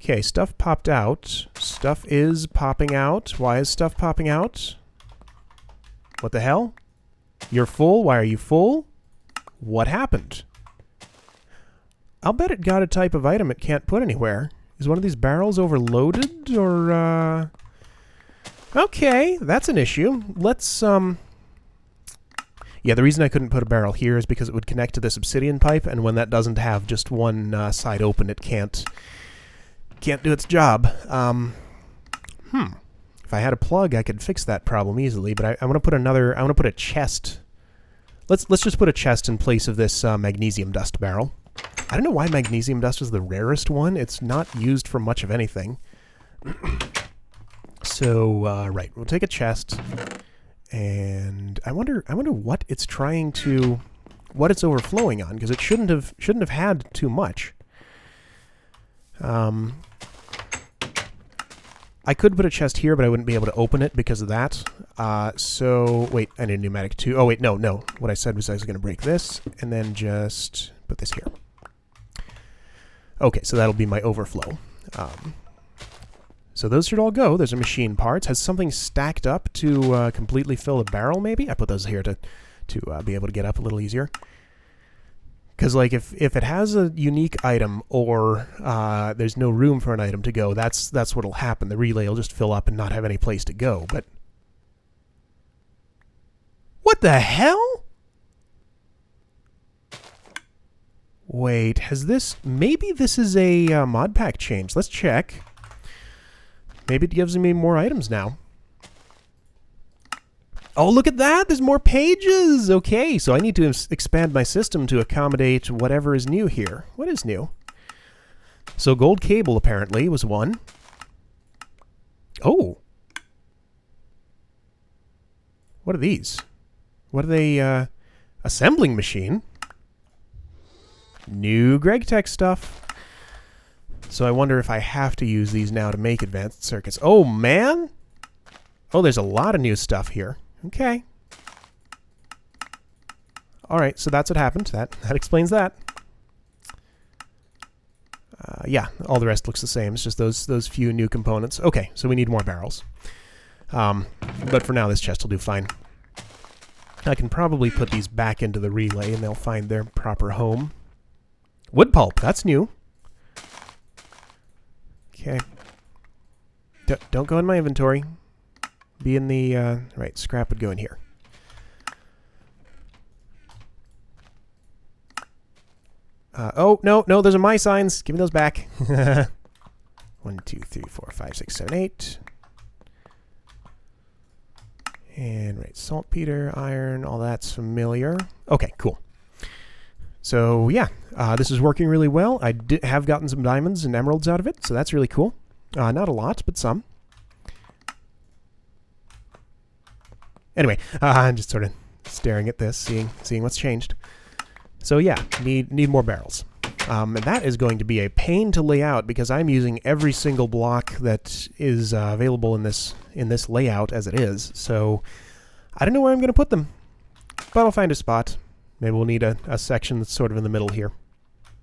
[SPEAKER 1] Okay, stuff popped out. Stuff is popping out. Why is stuff popping out? What the hell? You're full? Why are you full? What happened? I'll bet it got a type of item it can't put anywhere. Is one of these barrels overloaded, or, Okay, that's an issue. Let's, Yeah, the reason I couldn't put a barrel here is because it would connect to this obsidian pipe, and when that doesn't have just one side open, it can't do its job. If I had a plug, I could fix that problem easily, but I want to put another... I want to put a chest... Let's just put a chest in place of this magnesium dust barrel. I don't know why magnesium dust is the rarest one. It's not used for much of anything. So, right, we'll take a chest, and I wonder what it's trying to... what it's overflowing on, because it shouldn't have had too much. I could put a chest here, but I wouldn't be able to open it because of that. So, wait, I need a pneumatic too. Oh, wait, no. What I said was I was going to break this, and then just put this here. Okay, so that'll be my overflow. So those should all go. Those are machine parts. Has something stacked up to completely fill a barrel, maybe? I put those here to be able to get up a little easier. Because, like, if it has a unique item or there's no room for an item to go, that's what'll happen. The relay will just fill up and not have any place to go. But what the hell? Wait, has this... maybe this is a mod pack change. Let's check. Maybe it gives me more items now. Oh, look at that! There's more pages! Okay, so I need to expand my system to accommodate whatever is new here. What is new? So gold cable, apparently, was one. Oh! What are these? What are they, assembling machine? New GregTech stuff. So I wonder if I have to use these now to make advanced circuits. Oh, man! Oh, there's a lot of new stuff here. Okay. Alright, so that's what happened. That explains that. Yeah, all the rest looks the same. It's just those few new components. Okay, so we need more barrels. But for now, this chest will do fine. I can probably put these back into the relay, and they'll find their proper home. Wood pulp, that's new. Okay. Don't go in my inventory. Be in the, right, scrap would go in here. Oh, no, those are my signs. Give me those back. 1, 2, 3, 4, 5, 6, 7, 8. And, right, saltpeter, iron, all that's familiar. Okay, cool. So, yeah, this is working really well. I have gotten some diamonds and emeralds out of it, so that's really cool. Not a lot, but some. Anyway, I'm just sort of staring at this, seeing what's changed. So yeah, need more barrels. And that is going to be a pain to lay out because I'm using every single block that is available in this layout as it is. So I don't know where I'm going to put them, but I'll find a spot. Maybe we'll need a section that's sort of in the middle here.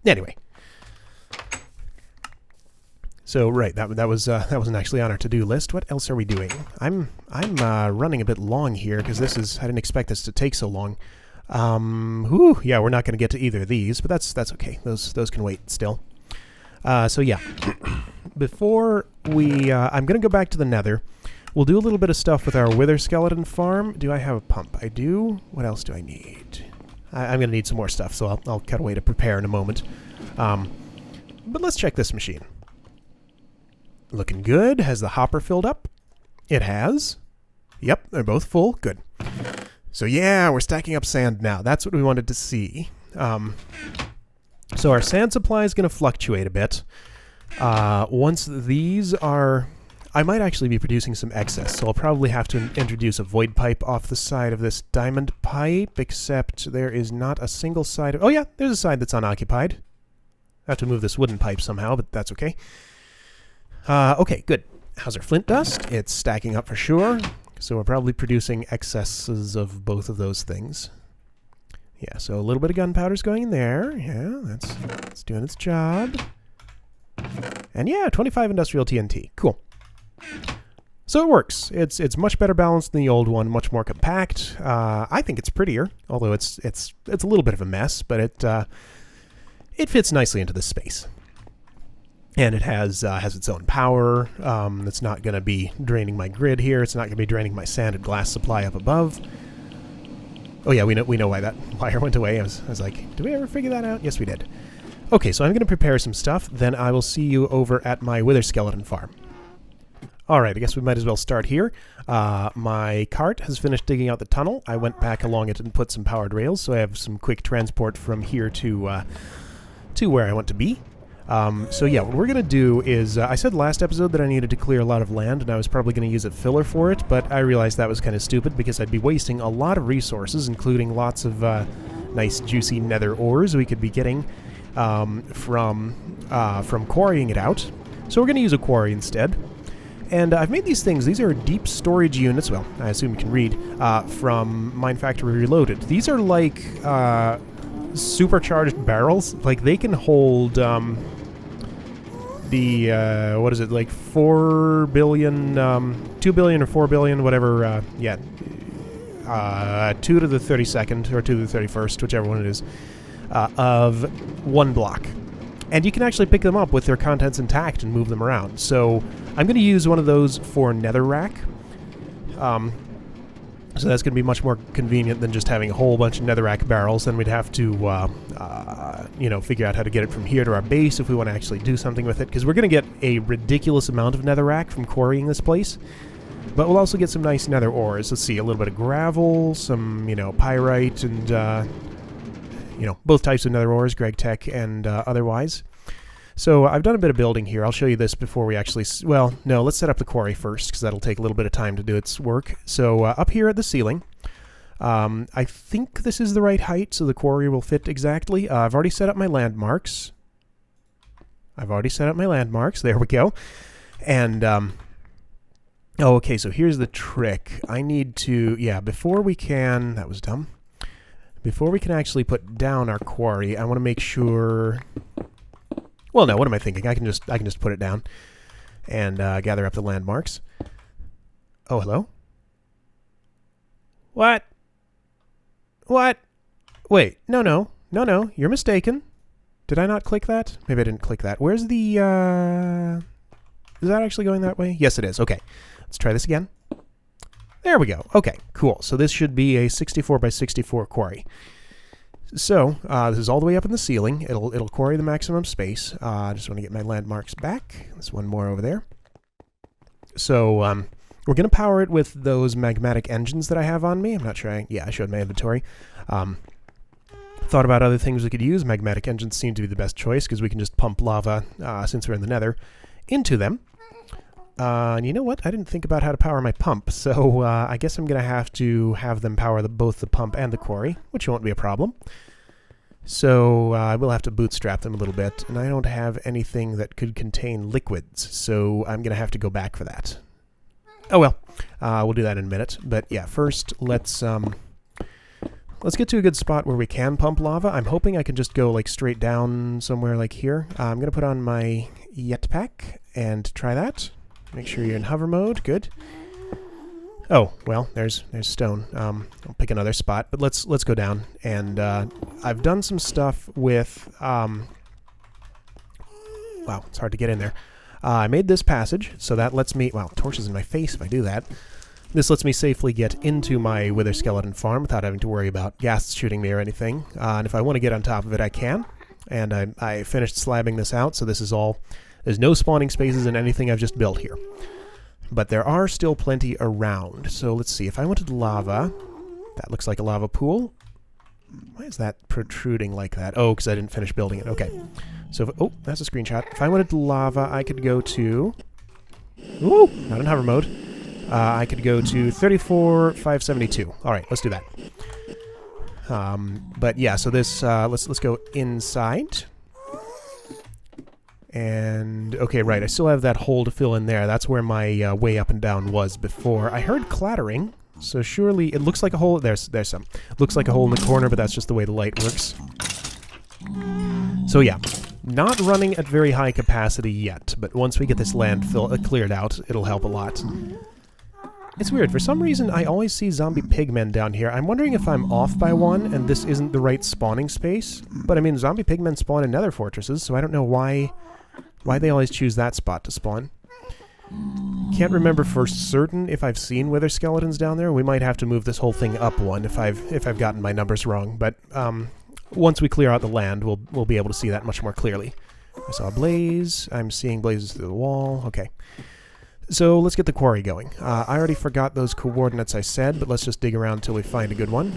[SPEAKER 1] Anyway. So right, that wasn't actually on our to-do list. What else are we doing? I'm running a bit long here because I didn't expect this to take so long. Yeah, we're not going to get to either of these, but that's okay. Those can wait still. So yeah, before we, I'm going to go back to the nether. We'll do a little bit of stuff with our wither skeleton farm. Do I have a pump? I do. What else do I need? I'm going to need some more stuff, so I'll cut away to prepare in a moment. But let's check this machine. Looking good. Has the hopper filled up? It has. Yep, they're both full. Good. So yeah, we're stacking up sand now. That's what we wanted to see. So our sand supply is going to fluctuate a bit. Once these are... I might actually be producing some excess, so I'll probably have to introduce a void pipe off the side of this diamond pipe, except there is not a single side of... Oh yeah, there's a side that's unoccupied. I have to move this wooden pipe somehow, but that's okay. Okay, good. How's our flint dust? It's stacking up for sure. So we're probably producing excesses of both of those things. Yeah, so a little bit of gunpowder's going in there. Yeah, that's doing its job. And yeah, 25 industrial TNT. Cool. So it works. It's much better balanced than the old one, much more compact. I think it's prettier, although it's a little bit of a mess, but it fits nicely into this space. And it has its own power. It's not going to be draining my grid here. It's not going to be draining my sand and glass supply up above. Oh yeah, we know why that wire went away. I was like, did we ever figure that out? Yes, we did. Okay, so I'm going to prepare some stuff. Then I will see you over at my wither skeleton farm. All right, I guess we might as well start here. My cart has finished digging out the tunnel. I went back along it and put some powered rails, so I have some quick transport from here to where I want to be. So yeah, what we're going to do is, I said last episode that I needed to clear a lot of land, and I was probably going to use a filler for it, but I realized that was kind of stupid because I'd be wasting a lot of resources, including lots of nice juicy nether ores we could be getting from quarrying it out. So we're going to use a quarry instead. And I've made these things. These are deep storage units, well, I assume you can read, from Mine Factory Reloaded. These are like supercharged barrels. Like, they can hold what is it, like 4 billion, 2 billion or 4 billion, whatever, 2 to the 32nd, or 2 to the 31st, whichever one it is, of one block. And you can actually pick them up with their contents intact and move them around. So I'm going to use one of those for netherrack. So that's going to be much more convenient than just having a whole bunch of netherrack barrels. Then we'd have to, you know, figure out how to get it from here to our base if we want to actually do something with it. Because we're going to get a ridiculous amount of netherrack from quarrying this place. But we'll also get some nice nether ores. Let's see, a little bit of gravel, some, you know, pyrite, and, you know, both types of nether ores, Greg Tech and otherwise. So I've done a bit of building here. I'll show you this before we actually... Well, no, let's set up the quarry first, because that'll take a little bit of time to do its work. So up here at the ceiling, I think this is the right height, so the quarry will fit exactly. I've already set up my landmarks. There we go. And, oh, okay, so here's the trick. I need to... Yeah, before we can... That was dumb. Before we can actually put down our quarry, I want to make sure... Well, no, what am I thinking? I can just put it down and gather up the landmarks. Oh, hello? What? What? Wait, no, you're mistaken. Did I not click that? Maybe I didn't click that. Where's the, is that actually going that way? Yes, it is. Okay, let's try this again. There we go. Okay, cool. So this should be a 64 by 64 quarry. So, this is all the way up in the ceiling. It'll quarry the maximum space. I just want to get my landmarks back. There's one more over there. So, we're going to power it with those magmatic engines that I have on me. I'm not sure I showed my inventory. Thought about other things we could use. Magmatic engines seem to be the best choice because we can just pump lava, since we're in the nether, into them. And you know what? I didn't think about how to power my pump, so I guess I'm going to have them power both the pump and the quarry, which won't be a problem. So I will have to bootstrap them a little bit, and I don't have anything that could contain liquids, so I'm going to have to go back for that. Oh well, we'll do that in a minute. But yeah, first let's get to a good spot where we can pump lava. I'm hoping I can just go like straight down somewhere like here. I'm going to put on my jetpack and try that. Make sure you're in hover mode. Good. Oh, well, there's stone. I'll pick another spot, but let's go down. And I've done some stuff with... wow, it's hard to get in there. I made this passage, so that lets me... Wow, torches in my face if I do that. This lets me safely get into my wither skeleton farm without having to worry about ghasts shooting me or anything. And if I want to get on top of it, I can. And I finished slabbing this out, so this is all... There's no spawning spaces in anything I've just built here. But there are still plenty around. So let's see. If I wanted lava, that looks like a lava pool. Why is that protruding like that? Oh, because I didn't finish building it. Okay. So, oh, that's a screenshot. If I wanted lava, I could go to... Ooh, not in hover mode. I could go to 34,572. All right, let's do that. But yeah, so this, let's go inside. And, okay, right, I still have that hole to fill in there. That's where my way up and down was before. I heard clattering, so surely it looks like a hole. There's some. Looks like a hole in the corner, but that's just the way the light works. So yeah, not running at very high capacity yet, but once we get this land cleared out, it'll help a lot. It's weird. For some reason, I always see zombie pigmen down here. I'm wondering if I'm off by one and this isn't the right spawning space. But, I mean, zombie pigmen spawn in nether fortresses, so I don't know why they always choose that spot to spawn. Can't remember for certain if I've seen wither skeletons down there. We might have to move this whole thing up one if I've gotten my numbers wrong. But once we clear out the land, we'll be able to see that much more clearly. I saw a blaze. I'm seeing blazes through the wall. Okay. So let's get the quarry going. I already forgot those coordinates I said, but let's just dig around until we find a good one.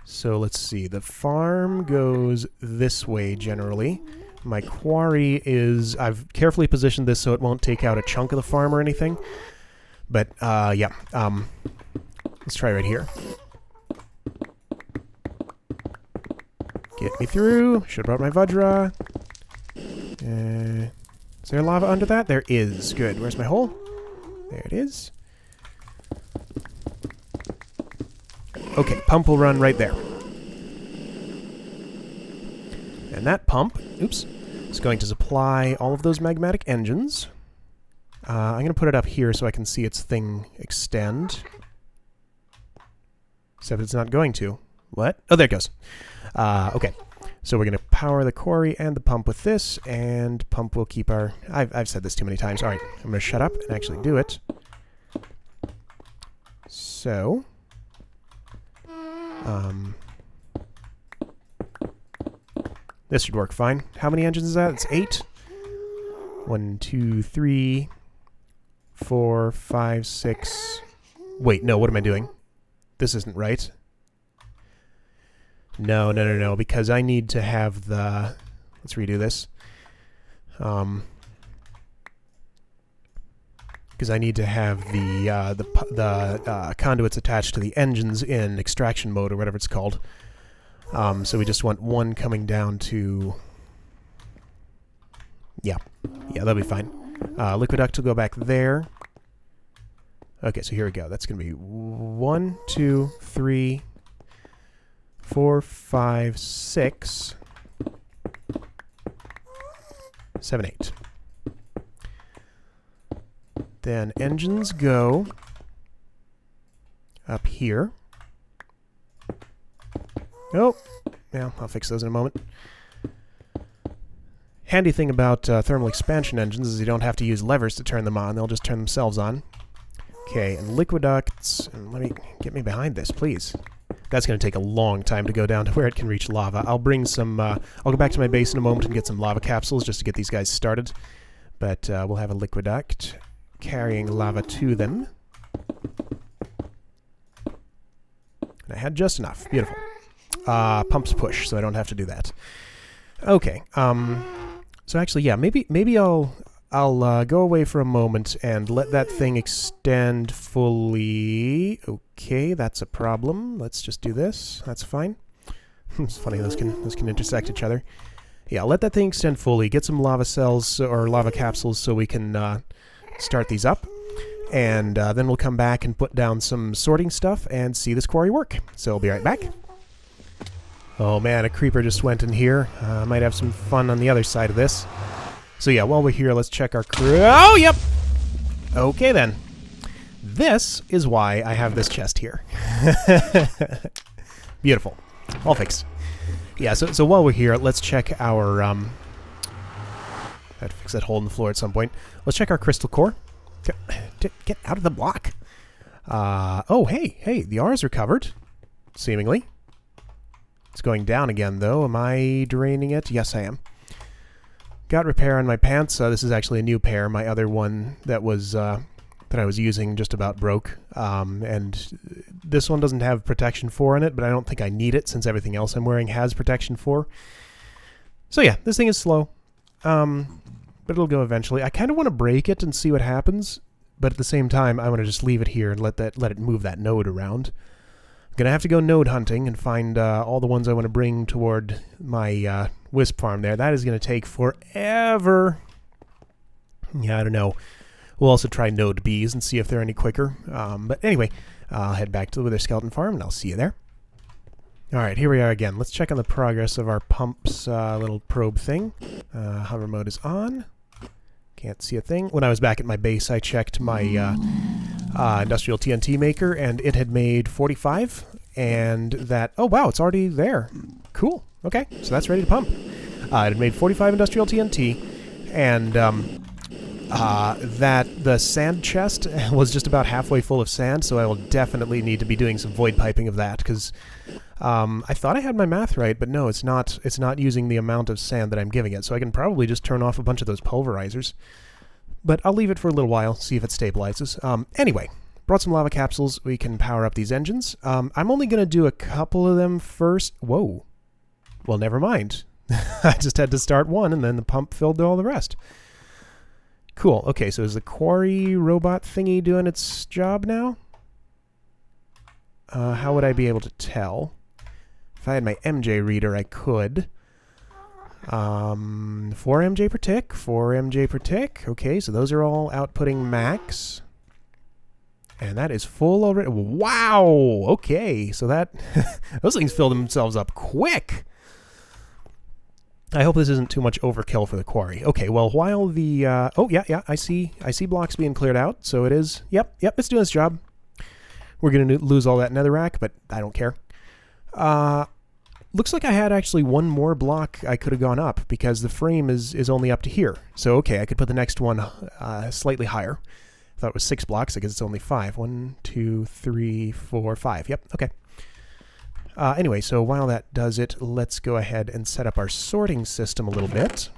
[SPEAKER 1] So let's see. The farm goes this way generally. My quarry is... I've carefully positioned this so it won't take out a chunk of the farm or anything. But, yeah. Let's try right here. Get me through. Should have brought my Vajra. Is there lava under that? There is. Good. Where's my hole? There it is. Okay, pump will run right there. And that pump, oops, is going to supply all of those magmatic engines. I'm going to put it up here so I can see its thing extend. Except it's not going to. What? Oh, there it goes. Okay. So we're going to power the quarry and the pump with this, and pump will keep our... I've said this too many times. All right, I'm going to shut up and actually do it. So... this should work fine. How many engines is that? It's 8. 1, 2, 3, 4, 5, 6... Wait, no, what am I doing? This isn't right. No, because I need to have the... Let's redo this. Because I need to have the conduits attached to the engines in extraction mode, or whatever it's called. So we just want one coming down to... Yeah, that'll be fine. Liquid duct will go back there. Okay, so here we go. That's going to be 1, 2, 3, 4, 5, 6, 7, 8. Then engines go up here. Oh, yeah, I'll fix those in a moment. Handy thing about thermal expansion engines is you don't have to use levers to turn them on. They'll just turn themselves on. Okay, and liquid ducts, and get me behind this, please. That's going to take a long time to go down to where it can reach lava. I'll bring some, I'll go back to my base in a moment and get some lava capsules just to get these guys started. But we'll have a liquid duct carrying lava to them. And I had just enough. Beautiful. Pumps push, so I don't have to do that. Okay, so actually, yeah, maybe I'll go away for a moment and let that thing extend fully. Okay, that's a problem. Let's just do this. That's fine. It's funny, those can intersect each other. Yeah, I'll let that thing extend fully. Get some lava cells or lava capsules so we can start these up. And then we'll come back and put down some sorting stuff and see this quarry work. So I'll be right back. Oh man, a creeper just went in here. Might have some fun on the other side of this. So yeah, while we're here, let's check our crew. Oh, yep! Okay then. This is why I have this chest here. Beautiful. All fixed. Yeah, so while we're here, let's check our... I had to fix that hole in the floor at some point. Let's check our crystal core. Get out of the block. Oh, hey, the R's are covered. Seemingly. It's going down again, though. Am I draining it? Yes, I am. Got repair on my pants. This is actually a new pair. My other one that was that I was using just about broke. And this one doesn't have protection 4 in it, but I don't think I need it since everything else I'm wearing has protection 4. So yeah, this thing is slow. But it'll go eventually. I kind of want to break it and see what happens, but at the same time, I want to just leave it here and let it move that node around. I'm going to have to go node hunting and find all the ones I want to bring toward my wisp farm there. That is going to take forever. Yeah, I don't know. We'll also try node bees and see if they're any quicker. But anyway, I'll head back to the Wither Skeleton farm and I'll see you there. Alright, here we are again. Let's check on the progress of our pump's little probe thing. Hover mode is on. Can't see a thing. When I was back at my base, I checked my industrial TNT maker, and it had made 45, and that... Oh, wow, it's already there. Cool. Okay, so that's ready to pump. It had made 45 industrial TNT, and that the sand chest was just about halfway full of sand, so I will definitely need to be doing some void piping of that, because I thought I had my math right, but no, it's not using the amount of sand that I'm giving it, so I can probably just turn off a bunch of those pulverizers. But I'll leave it for a little while, see if it stabilizes. Anyway, brought some lava capsules. We can power up these engines. I'm only going to do a couple of them first. Whoa. Well, never mind. I just had to start one, and then the pump filled all the rest. Cool. Okay, so is the quarry robot thingy doing its job now? How would I be able to tell? If I had my MJ reader, I could. 4 MJ per tick, 4 MJ per tick. Okay, so those are all outputting max. And that is full already. Wow! Okay, so that... those things fill themselves up quick! I hope this isn't too much overkill for the quarry. Okay, well, while the... oh, yeah, I see blocks being cleared out, so it is... Yep, it's doing its job. We're going to lose all that netherrack, but I don't care. looks like I had actually one more block I could have gone up because the frame is only up to here. So, okay, I could put the next one slightly higher. I thought it was 6 blocks. I guess it's only 5. 1, 2, 3, 4, 5. Yep, okay. Anyway, so while that does it, let's go ahead and set up our sorting system a little bit.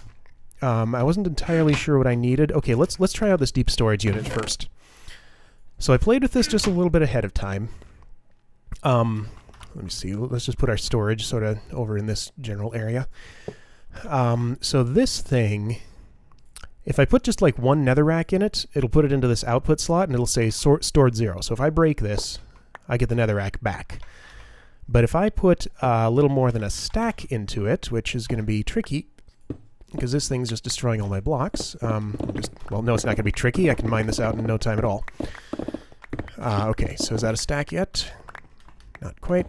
[SPEAKER 1] I wasn't entirely sure what I needed. Okay, let's try out this deep storage unit first. So I played with this just a little bit ahead of time. Let me see. Let's just put our storage sort of over in this general area. So this thing, if I put just like one netherrack in it, it'll put it into this output slot and it'll say stored 0. So if I break this, I get the netherrack back. But if I put a little more than a stack into it, which is going to be tricky, because this thing's just destroying all my blocks. Well, no, it's not going to be tricky. I can mine this out in no time at all. Okay, so is that a stack yet? Not quite.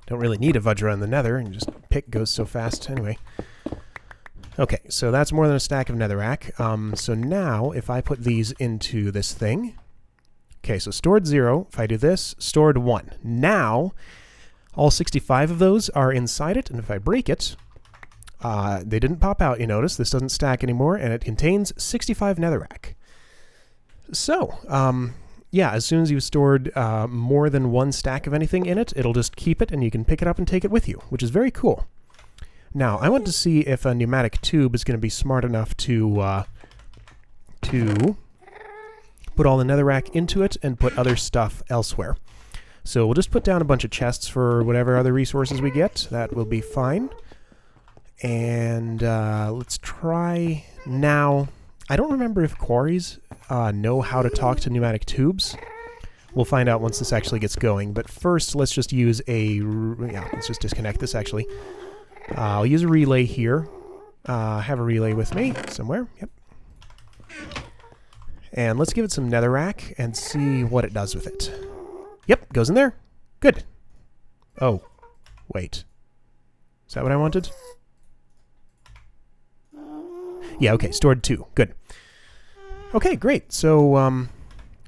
[SPEAKER 1] Don't really need a Vajra in the nether, and just pick goes so fast anyway. Okay, so that's more than a stack of netherrack. So now, if I put these into this thing... Okay, so stored 0. If I do this, stored 1. Now, all 65 of those are inside it, and if I break it, they didn't pop out, you notice. This doesn't stack anymore, and it contains 65 netherrack. So, yeah, as soon as you've stored more than one stack of anything in it, it'll just keep it, and you can pick it up and take it with you, which is very cool. Now, I want to see if a pneumatic tube is going to be smart enough to put all the netherrack into it and put other stuff elsewhere. So we'll just put down a bunch of chests for whatever other resources we get. That will be fine. And let's try now. I don't remember if quarries know how to talk to pneumatic tubes. We'll find out once this actually gets going. But first, let's just use a... Yeah, let's just disconnect this, actually. I'll use a relay here. Have a relay with me somewhere. Yep. And let's give it some netherrack and see what it does with it. Yep, goes in there. Good. Oh, wait. Is that what I wanted? Yeah, okay, stored 2. Good. Okay, great. So,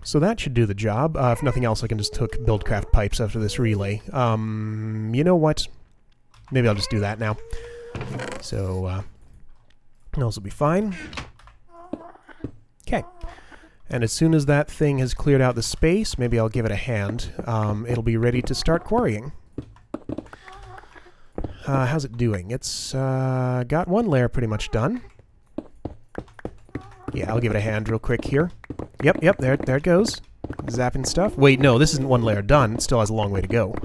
[SPEAKER 1] so that should do the job. If nothing else, I can just hook buildcraft pipes after this relay. You know what? Maybe I'll just do that now. So, those will be fine. Okay. And as soon as that thing has cleared out the space, maybe I'll give it a hand. It'll be ready to start quarrying. How's it doing? It's got one layer pretty much done. Yeah, I'll give it a hand real quick here. Yep, there it goes. Zapping stuff. Wait, no, this isn't one layer done. It still has a long way to go.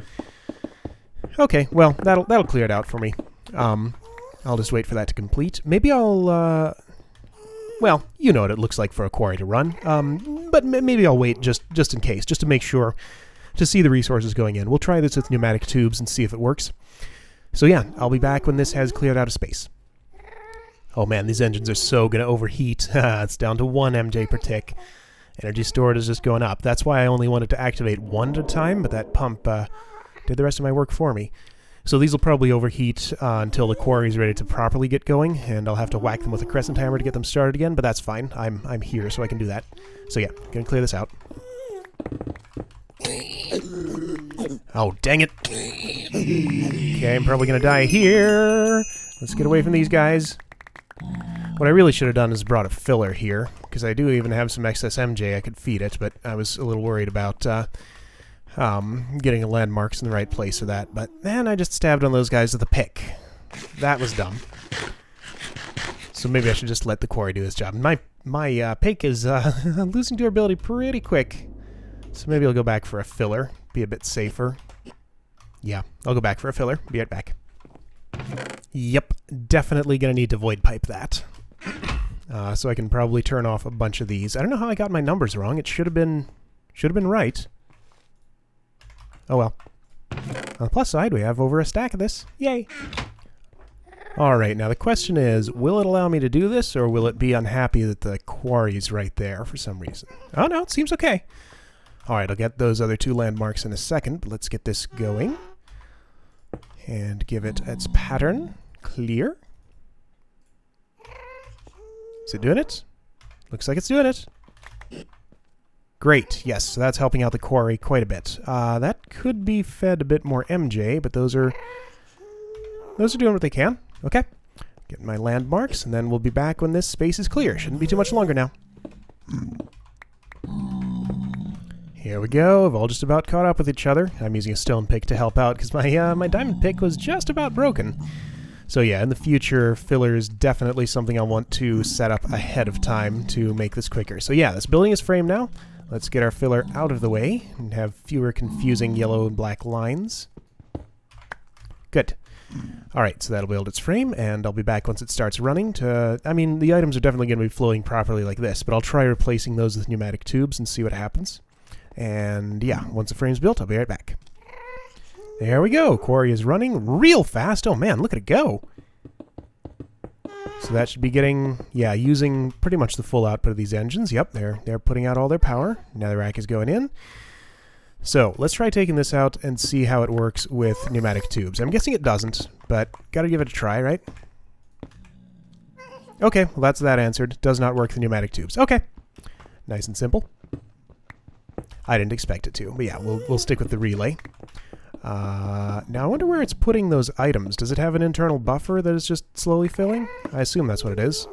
[SPEAKER 1] Okay, well, that'll clear it out for me. I'll just wait for that to complete. Maybe I'll, well, you know what it looks like for a quarry to run. But maybe I'll wait just in case, just to make sure to see the resources going in. We'll try this with pneumatic tubes and see if it works. So yeah, I'll be back when this has cleared out of space. Oh man, these engines are so going to overheat. It's down to 1 MJ per tick. Energy stored is just going up. That's why I only wanted to activate 1 at a time, but that pump did the rest of my work for me. So these will probably overheat until the quarry is ready to properly get going, and I'll have to whack them with a crescent hammer to get them started again, but that's fine. I'm here, so I can do that. So yeah, gonna clear this out. Oh, dang it. Okay, I'm probably gonna die here. Let's get away from these guys. What I really should have done is brought a filler here, because I do even have some excess MJ I could feed it, but I was a little worried about getting landmarks in the right place for that. But man, I just stabbed on those guys with a pick. That was dumb. So maybe I should just let the quarry do his job. My pick is losing durability pretty quick, so maybe I'll go back for a filler, be a bit safer. Yeah, I'll go back for a filler. Be right back. Yep, definitely gonna need to void pipe that. So I can probably turn off a bunch of these. I don't know how I got my numbers wrong. It should have been right. Oh well. On the plus side, we have over a stack of this. Yay! Alright, now the question is, will it allow me to do this, or will it be unhappy that the quarry's right there for some reason? Oh no, it seems okay. Alright, I'll get those other 2 landmarks in a second, but let's get this going. And give it its pattern. Clear. Is it doing it? Looks like it's doing it. Great. Yes, so that's helping out the quarry quite a bit. That could be fed a bit more MJ, but those are doing what they can. Okay. Get my landmarks, and then we'll be back when this space is clear. Shouldn't be too much longer now. Here we go. We've all just about caught up with each other. I'm using a stone pick to help out because my diamond pick was just about broken. So yeah, in the future, filler is definitely something I want to set up ahead of time to make this quicker. So yeah, this building is framed now. Let's get our filler out of the way and have fewer confusing yellow and black lines. Good. Alright, so that'll build its frame, and I'll be back once it starts running to... I mean, the items are definitely going to be flowing properly like this, but I'll try replacing those with pneumatic tubes and see what happens. And yeah, once the frame's built, I'll be right back. There we go. Quarry is running real fast. Oh man, look at it go. So that should be getting, yeah, using pretty much the full output of these engines. Yep, they're putting out all their power. Netherrack is going in. So let's try taking this out and see how it works with pneumatic tubes. I'm guessing it doesn't, but gotta give it a try, right? Okay, well that's that answered. Does not work with pneumatic tubes. Okay. Nice and simple. I didn't expect it to, but yeah, we'll stick with the relay. Now I wonder where it's putting those items. Does it have an internal buffer that is just slowly filling? I assume that's what it is.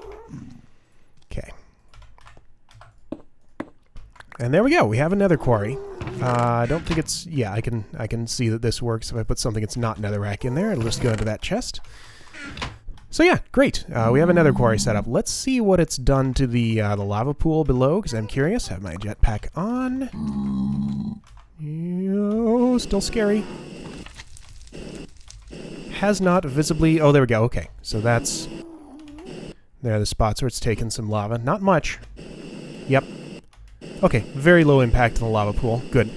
[SPEAKER 1] Okay. And there we go. We have a nether quarry. I don't think it's... Yeah, I can see that this works. If I put something that's not netherrack in there, it'll just go into that chest. So yeah, great. We have a nether quarry set up. Let's see what it's done to the lava pool below, because I'm curious. Have my jetpack on. Oh, still scary. Has not visibly... Oh, there we go. Okay. So that's... There are the spots where it's taken some lava. Not much. Yep. Okay. Very low impact in the lava pool. Good.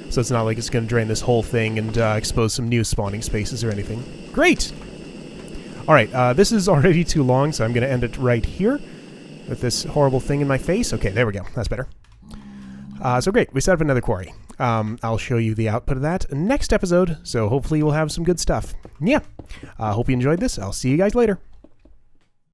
[SPEAKER 1] So it's not like it's going to drain this whole thing and expose some new spawning spaces or anything. Great! Alright, this is already too long, so I'm going to end it right here with this horrible thing in my face. Okay, there we go. That's better. So great. We set up another quarry. I'll show you the output of that next episode, so hopefully we'll have some good stuff. Yeah. Hope you enjoyed this. I'll see you guys later.